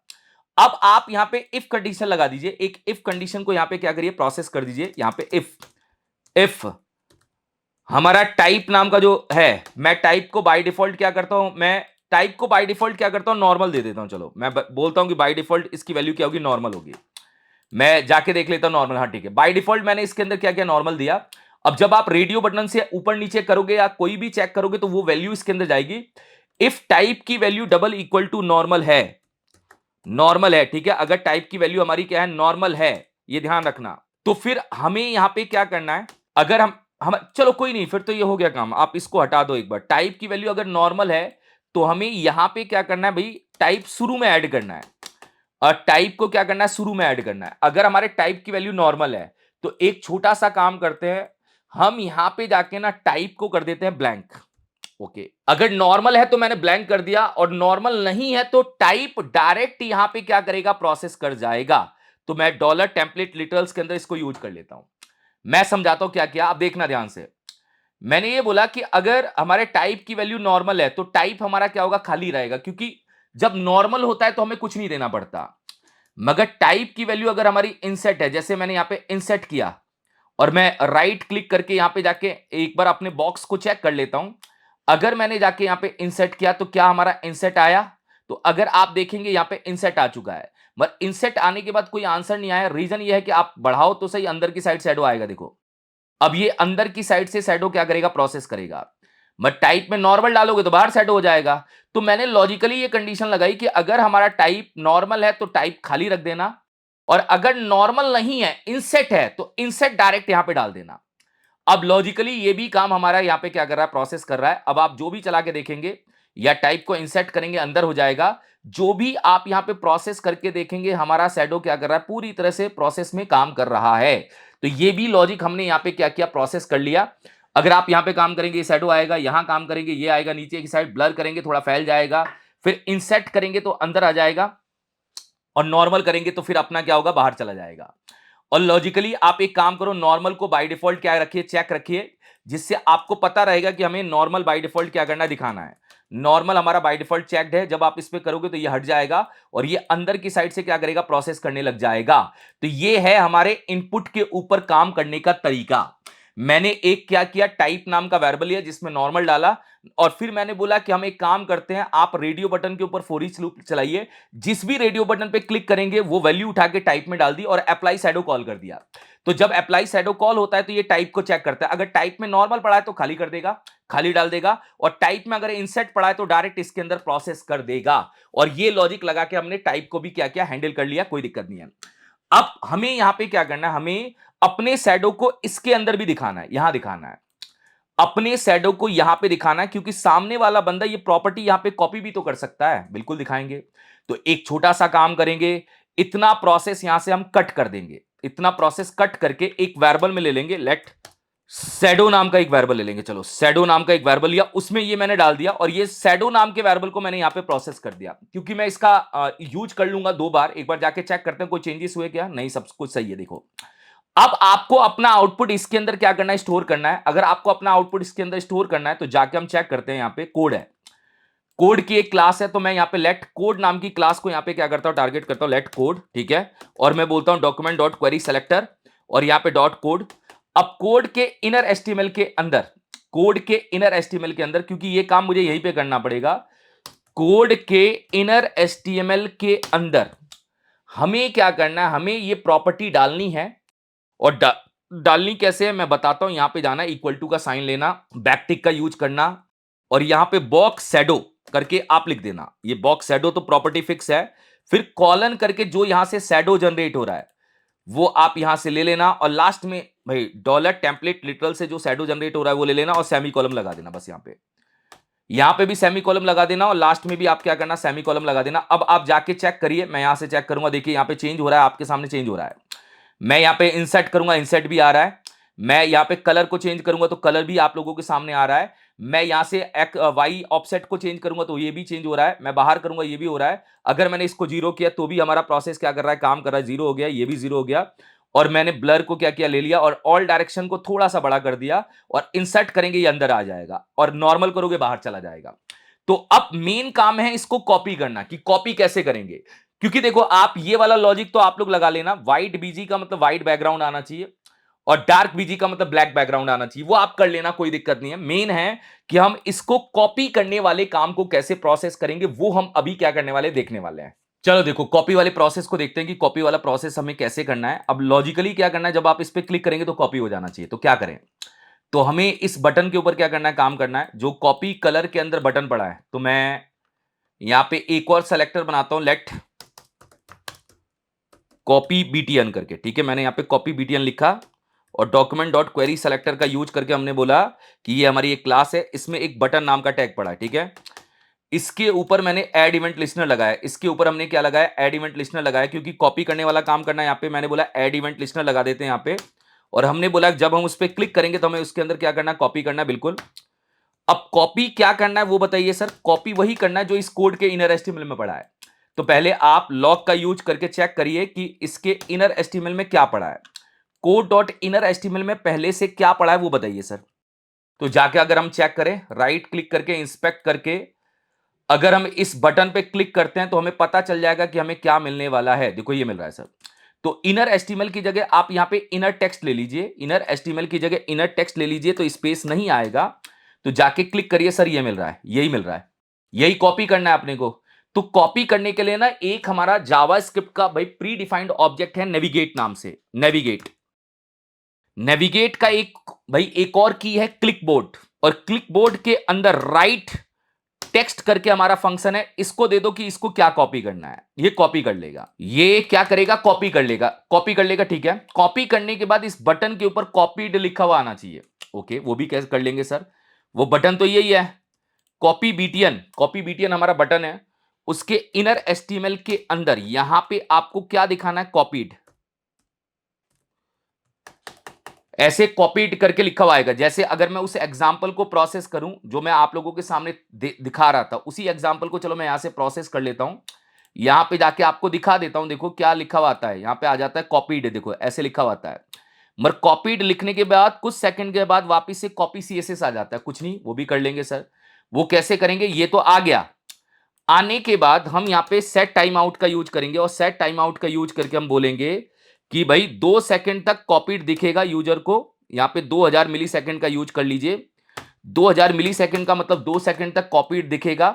A: अब आप यहां पे इफ कंडीशन लगा दीजिए। एक इफ कंडीशन को यहां पे क्या करिए, प्रोसेस कर दीजिए। यहां पे इफ हमारा टाइप नाम का जो है, मैं टाइप को बाय डिफॉल्ट क्या करता हूं, मैं टाइप को बाय डिफॉल्ट क्या करता हूं, नॉर्मल दे देता हूं। चलो मैं बोलता हूं कि बाय डिफॉल्ट इसकी वैल्यू क्या होगी, नॉर्मल होगी। मैं जाके देख लेता हूं नॉर्मल, हाँ ठीक है। बाय डिफॉल्ट मैंने इसके अंदर क्या किया, नॉर्मल दिया। अब जब आप रेडियो बटन से ऊपर नीचे करोगे या कोई भी चेक करोगे तो वो वैल्यू इसके अंदर जाएगी। इफ टाइप की value double equal to normal है, नॉर्मल है, ठीक है। अगर टाइप की वैल्यू हमारी क्या है, नॉर्मल है, ये ध्यान रखना। तो फिर हमें यहां पे क्या करना है, अगर हम चलो कोई नहीं, फिर तो ये हो गया काम, आप इसको हटा दो एक बार। टाइप की वैल्यू अगर नॉर्मल है तो हमें यहां पे क्या करना है भाई, टाइप शुरू में ऐड करना है। और टाइप को क्या करना है, शुरू में ऐड करना है। अगर हमारे टाइप की वैल्यू नॉर्मल है तो एक छोटा सा काम करते हैं, हम यहां पे जाके ना टाइप को कर देते हैं ब्लैंक। ओके, अगर नॉर्मल है तो मैंने ब्लैंक कर दिया, और नॉर्मल नहीं है तो टाइप डायरेक्ट यहां पे क्या करेगा, प्रोसेस कर जाएगा। तो मैं डॉलर टेम्पलेट लिटरल्स के अंदर इसको यूज कर लेता हूं। मैं समझाता हूं क्या किया, आप देखना ध्यान से। मैंने ये बोला कि अगर हमारे टाइप की वैल्यू नॉर्मल है तो टाइप हमारा क्या होगा, खाली रहेगा, क्योंकि जब नॉर्मल होता है तो हमें कुछ नहीं देना पड़ता। मगर टाइप की वैल्यू अगर हमारी इनसेट है, जैसे मैंने यहां पे इनसेट किया और मैं राइट क्लिक करके यहां पे जाके एक बार अपने बॉक्स को चेक कर लेता हूं। अगर मैंने जाके यहां पे इंसर्ट किया तो क्या हमारा इंसर्ट आया? तो अगर आप देखेंगे यहां पे इंसर्ट आ चुका है, मगर इंसर्ट आने के बाद कोई आंसर नहीं आया। रीजन ये है कि आप बढ़ाओ तो सही, अंदर की साइड शैडो आएगा। देखो, अब ये अंदर की साइड से शैडो क्या करेगा? प्रोसेस करेगा। बट टाइप में नॉर्मल डालोगे तो बाहर शैडो हो जाएगा। तो मैंने लॉजिकली ये कंडीशन लगाई कि अगर हमारा टाइप नॉर्मल है तो टाइप खाली रख देना, और अगर नॉर्मल नहीं है, इनसेट है, तो इनसेट डायरेक्ट यहां पे डाल देना। अब लॉजिकली ये भी काम हमारा यहां पे क्या कर रहा है? प्रोसेस कर रहा है। अब आप जो भी चला के देखेंगे या टाइप को इंसर्ट करेंगे, अंदर हो जाएगा। जो भी आप यहां पे प्रोसेस करके देखेंगे, हमारा शैडो क्या कर रहा है? पूरी तरह से प्रोसेस में काम कर रहा है। तो ये भी लॉजिक हमने यहां पे क्या किया? प्रोसेस कर लिया। अगर आप यहां पे काम करेंगे, शैडो आएगा, यहां काम करेंगे, ये आएगा, नीचे की साइड ब्लर करेंगे, थोड़ा फैल जाएगा, फिर इंसर्ट करेंगे तो अंदर आ जाएगा, और नॉर्मल करेंगे तो फिर अपना क्या होगा? बाहर चला जाएगा। और लॉजिकली आप एक काम करो, नॉर्मल को बाय डिफॉल्ट क्या रखिए? चेक रखिए, जिससे आपको पता रहेगा कि हमें नॉर्मल बाय डिफॉल्ट क्या करना है? दिखाना है। नॉर्मल हमारा बाय डिफॉल्ट चेक्ड है। जब आप इस पे करोगे तो ये हट जाएगा और ये अंदर की साइड से क्या करेगा? प्रोसेस करने लग जाएगा। तो ये है हमारे इनपुट के ऊपर काम करने का तरीका। मैंने एक क्या किया? टाइप नाम का वेरिएबल लिया जिसमें नॉर्मल डाला, और फिर मैंने बोला कि हम एक काम करते हैं, आप रेडियो बटन के ऊपर फॉर ईच लूप चलाइए। जिस भी रेडियो बटन पे क्लिक करेंगे वो वैल्यू उठा के टाइप में डाल दी और अप्लाई शैडो कॉल कर दिया। तो जब अप्लाई शैडो कॉल होता है तो ये टाइप को चेक करता है। अगर टाइप में नॉर्मल पड़ा है तो खाली कर देगा, खाली डाल देगा, और टाइप में अगर इंसर्ट पड़ा है तो डायरेक्ट इसके अंदर प्रोसेस कर देगा। और ये लॉजिक लगा के हमने टाइप को भी क्या किया? हैंडल कर लिया, कोई दिक्कत नहीं है। अब हमें यहां पे क्या करना है? हमें अपने शैडो को इसके अंदर भी दिखाना है, यहां दिखाना है। अपने शैडो को यहां पे दिखाना है, क्योंकि सामने वाला बंदा ये प्रॉपर्टी यहां पे कॉपी भी तो कर सकता है। बिल्कुल दिखाएंगे। तो एक छोटा सा काम करेंगे, इतना प्रोसेस यहां से हम कट कर देंगे। इतना प्रोसेस कट करके एक वेरिएबल में ले लेंगे, लेट शैडो नाम का एक वेरिएबल ले लेंगे। चलो, शैडो नाम का एक वेरिएबल लिया, उसमें ये मैंने डाल दिया, और ये शैडो नाम के वेरिएबल को मैंने यहां पे प्रोसेस कर दिया, क्योंकि मैं इसका यूज कर लूंगा 2 बार। एक बार जाके चेक करते हैं कोई चेंजेस हुए क्या? नहीं, सब कुछ सही है। देखो, अब आपको अपना आउटपुट इसके अंदर क्या करना है? स्टोर करना है। अगर आपको अपना आउटपुट इसके अंदर स्टोर करना है तो जाके हम चेक करते हैं। यहां पे कोड है, कोड की एक क्लास है, तो मैं यहां पे लेट कोड नाम की क्लास को यहां पे क्या करता हूं? टारगेट करता हूं, लेट कोड। ठीक है, और मैं बोलता हूं डॉक्यूमेंट डॉट क्वेरी सेलेक्टर, और यहां पे डॉट कोड। अब कोड के इनर एचटीएमएल के अंदर, कोड के इनर एचटीएमएल के अंदर, क्योंकि ये काम मुझे यहीं पे करना पड़ेगा, कोड के इनर एचटीएमएल के अंदर हमें क्या करना है? हमें ये प्रॉपर्टी डालनी है। और डालनी कैसे है मैं बताता हूं। यहां पे जाना, इक्वल टू का साइन लेना, बैकटिक का यूज करना, और यहां पे बॉक्स शैडो करके आप लिख देना। ये बॉक्स शैडो तो प्रॉपर्टी फिक्स है। फिर कॉलन करके जो यहां से शैडो जनरेट हो रहा है वो आप यहां से ले लेना, और लास्ट में भाई डॉलर टेम्पलेट लिटरल से जो शैडो जनरेट हो रहा है वो ले लेना, और सेमी कॉलम लगा देना। बस यहां पे भी सेमी कॉलम लगा देना, और लास्ट में भी आप क्या करना? सेमी कॉलम लगा देना। अब आप जाके चेक करिए, मैं यहां से चेक करूंगा। देखिए यहां पे चेंज हो रहा है, आपके सामने चेंज हो रहा है। मैं यहां पे इंसर्ट करूंगा, इंसर्ट भी आ रहा है। मैं यहां पे कलर को चेंज करूंगा तो कलर भी आप लोगों के सामने आ रहा है। मैं यहां से वाई ऑफसेट को चेंज करूंगा तो ये भी चेंज हो रहा है। मैं बाहर करूंगा, ये भी हो रहा है। अगर मैंने इसको 0 किया तो भी हमारा प्रोसेस क्या कर रहा है? काम कर रहा है। 0 हो गया, ये भी 0 हो गया। और मैंने ब्लर को क्या किया? ले लिया, और ऑल डायरेक्शन को थोड़ा सा बड़ा कर दिया, और इंसर्ट करेंगे ये अंदर आ जाएगा, और नॉर्मल करोगे बाहर चला जाएगा। तो अब मेन काम है इसको कॉपी करना, कि कॉपी कैसे करेंगे। क्योंकि देखो, आप ये वाला लॉजिक तो आप लोग लगा लेना, व्हाइट बीजी का मतलब व्हाइट बैकग्राउंड आना चाहिए, और डार्क बीजी का मतलब ब्लैक बैकग्राउंड आना चाहिए। वो आप कर लेना, कोई दिक्कत नहीं है। मेन है कि हम इसको कॉपी करने वाले काम को कैसे प्रोसेस करेंगे, वो हम अभी क्या करने वाले, देखने वाले हैं। चलो देखो, कॉपी वाले प्रोसेस को देखते हैं कि कॉपी वाला प्रोसेस हमें कैसे करना है। अब लॉजिकली क्या करना है, जब आप इस पर क्लिक करेंगे तो कॉपी हो जाना चाहिए। तो क्या करें? तो हमें इस बटन के ऊपर क्या करना है? काम करना है। जो कॉपी कलर के अंदर बटन पड़ा है, तो मैं यहां पे एक और सेलेक्टर बनाता हूं, लेट कॉपी बीटीएन करके। ठीक है, मैंने यहां पे कॉपी बीटीएन लिखा, और डॉक्यूमेंट डॉट क्वेरी सेलेक्टर का यूज करके हमने बोला कि ये हमारी एक क्लास है, इसमें एक बटन नाम का टैग पड़ा है। ठीक है, इसके ऊपर मैंने ऐड इवेंट लिस्टनर लगाया। इसके ऊपर हमने क्या लगाया? ऐड इवेंट लिस्टनर लगाया, क्योंकि कॉपी करने वाला काम करना है। यहां पे मैंने बोला ऐड इवेंट लिस्टनर लगा देते हैं यहां पे, और हमने बोला जब हम उस पर क्लिक करेंगे तो हमें उसके अंदर क्या करना है? कॉपी करना है। बिल्कुल। अब कॉपी क्या करना है वो बताइए सर? कॉपी वही करना है जो इस कोड के इनर एचटीएमएल में पड़ा है। तो पहले आप लॉग का यूज करके चेक करिए कि इसके इनर एचटीएमएल में क्या पड़ा है। कोड डॉट इनर एचटीएमएल में पहले से क्या पड़ा है वो बताइए सर। तो जाके अगर हम चेक करें, राइट क्लिक करके इंस्पेक्ट करके अगर हम इस बटन पे क्लिक करते हैं तो हमें पता चल जाएगा कि हमें क्या मिलने वाला है। देखो ये मिल रहा है सर। तो इनर एचटीएमएल की जगह आप यहां पे इनर टेक्स्ट ले लीजिए, इनर एचटीएमएल की जगह इनर टेक्स्ट ले लीजिए तो स्पेस नहीं आएगा। तो जाके क्लिक करिए सर, ये मिल रहा है, यही मिल रहा है, यही कॉपी करना है अपने को। तो कॉपी करने के लिए ना एक हमारा जावास्क्रिप्ट का भाई प्री डिफाइंड ऑब्जेक्ट है नेविगेट नाम से। नेविगेट, नेविगेट का एक भाई एक और की है क्लिकबोर्ड, और क्लिकबोर्ड के अंदर राइट टेक्स्ट करके हमारा फंक्शन है। इसको दे दो कि इसको क्या कॉपी करना है, ये कॉपी कर लेगा। ये क्या करेगा, कॉपी कर लेगा, कॉपी कर लेगा, ठीक है। कॉपी करने के बाद इस बटन के ऊपर कॉपीड लिखा हुआ आना चाहिए। ओके, वो भी कैसे कर लेंगे सर, वो बटन तो यही है, कॉपी बीटीएन, कॉपी बीटीएन हमारा बटन है। उसके इनर एचटीएमएल के अंदर यहां पे आपको क्या दिखाना है, कॉपीड, ऐसे कॉपीड करके लिखा हुआ आएगा। जैसे अगर मैं उस एग्जांपल को प्रोसेस करूं जो मैं आप लोगों के सामने दिखा रहा था, उसी एग्जांपल को चलो मैं यहां से प्रोसेस कर लेता हूं। यहां पे जाके आपको दिखा देता हूं, देखो क्या लिखा हुआ आता है, यहां पे आ जाता है कॉपीड, देखो ऐसे लिखा हुआ आता है। मगर कॉपीड लिखने के बाद कुछ सेकंड के बाद वापस से कॉपी सीएसएस आ जाता है, कुछ नहीं, वो भी कर लेंगे सर। वो कैसे करेंगे, ये तो आ गया। आने के बाद हम यहाँ पे सेट टाइम आउट का यूज करेंगे, और सेट टाइम आउट का यूज करके हम बोलेंगे कि भाई 2 सेकंड तक कॉपीड दिखेगा यूजर को। यहाँ पे 2000 मिली सेकंड का यूज कर लीजिए। 2000 मिली सेकंड का मतलब 2 सेकंड तक कॉपीड दिखेगा।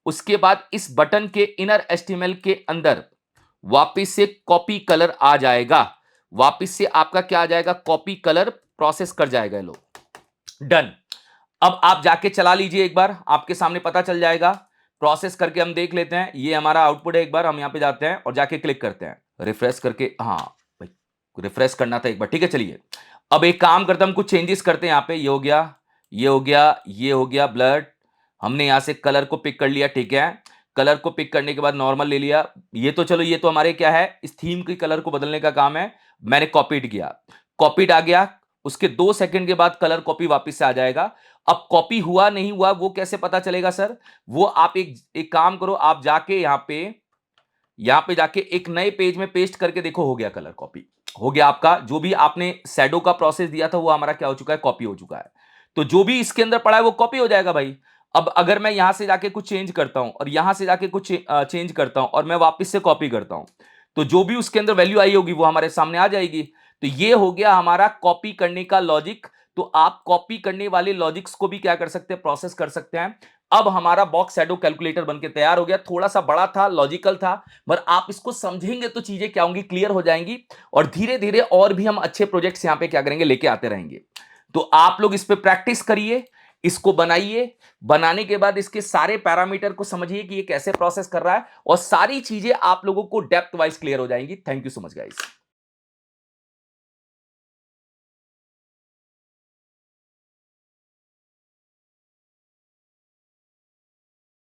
A: उसके बाद इस बटन के इनर एचटीएमएल के अंदर वापिस से कॉपी कलर आ जाएगा। वापिस से आपका क्या आ जाएगा, कॉपी कलर प्रोसेस कर जाएगा। लो, डन। अब आप जाके चला लीजिए एक बार, आपके सामने पता चल जाएगा। प्रोसेस करके हम देख लेते हैं, ये हमारा आउटपुट है। एक बार हम यहां पे जाते हैं और जाके क्लिक करते हैं, रिफ्रेश करके। हाँ भाई, रिफ्रेश करना था एक बार, ठीक है। चलिए अब एक काम करते हैं, हम कुछ चेंजेस करते हैं। यहाँ पे ये हो गया, ये हो गया, ये हो गया ब्लड। हमने यहां से कलर को पिक कर लिया, ठीक है। कलर को पिक करने के बाद नॉर्मल ले लिया। ये तो चलो, ये तो हमारे क्या है, इस थीम के कलर को बदलने का काम है। मैंने कॉपीड किया, कॉपीड आ गया। उसके 2 सेकंड के बाद कलर कॉपी वापस से आ जाएगा। अब कॉपी हुआ नहीं हुआ वो कैसे पता चलेगा सर, वो आप एक काम करो, आप जाके यहां पे जाके एक नए पेज में पेस्ट करके देखो, हो गया कलर कॉपी, हो गया। आपका जो भी आपने शैडो का प्रोसेस दिया था वो हमारा क्या हो चुका है, कॉपी हो चुका है। तो जो भी इसके अंदर पड़ा है वो कॉपी हो जाएगा भाई। अब अगर मैं यहां से जाके कुछ चेंज करता हूं और यहां से जाके कुछ चेंज करता हूं और मैं वापस से कॉपी करता हूं, तो जो भी उसके अंदर वैल्यू आई होगी वो हमारे सामने आ जाएगी। तो ये हो गया हमारा कॉपी करने का लॉजिक। तो आप कॉपी करने वाले लॉजिक्स को भी क्या कर सकते हैं, प्रोसेस कर सकते हैं। अब हमारा बॉक्स शैडो कैलकुलेटर बनके तैयार हो गया। थोड़ा सा बड़ा था, लॉजिकल था, पर आप इसको समझेंगे तो चीजें क्या होंगी, क्लियर हो जाएंगी। और धीरे धीरे और भी हम अच्छे प्रोजेक्ट्स यहां पे क्या करेंगे, लेके आते रहेंगे। तो आप लोग इस पे प्रैक्टिस करिए, इसको बनाइए। बनाने के बाद इसके सारे पैरामीटर को समझिए कि ये कैसे प्रोसेस कर रहा है, और सारी चीजें आप लोगों को डेप्थ वाइज क्लियर हो जाएंगी। Thank you so much guys.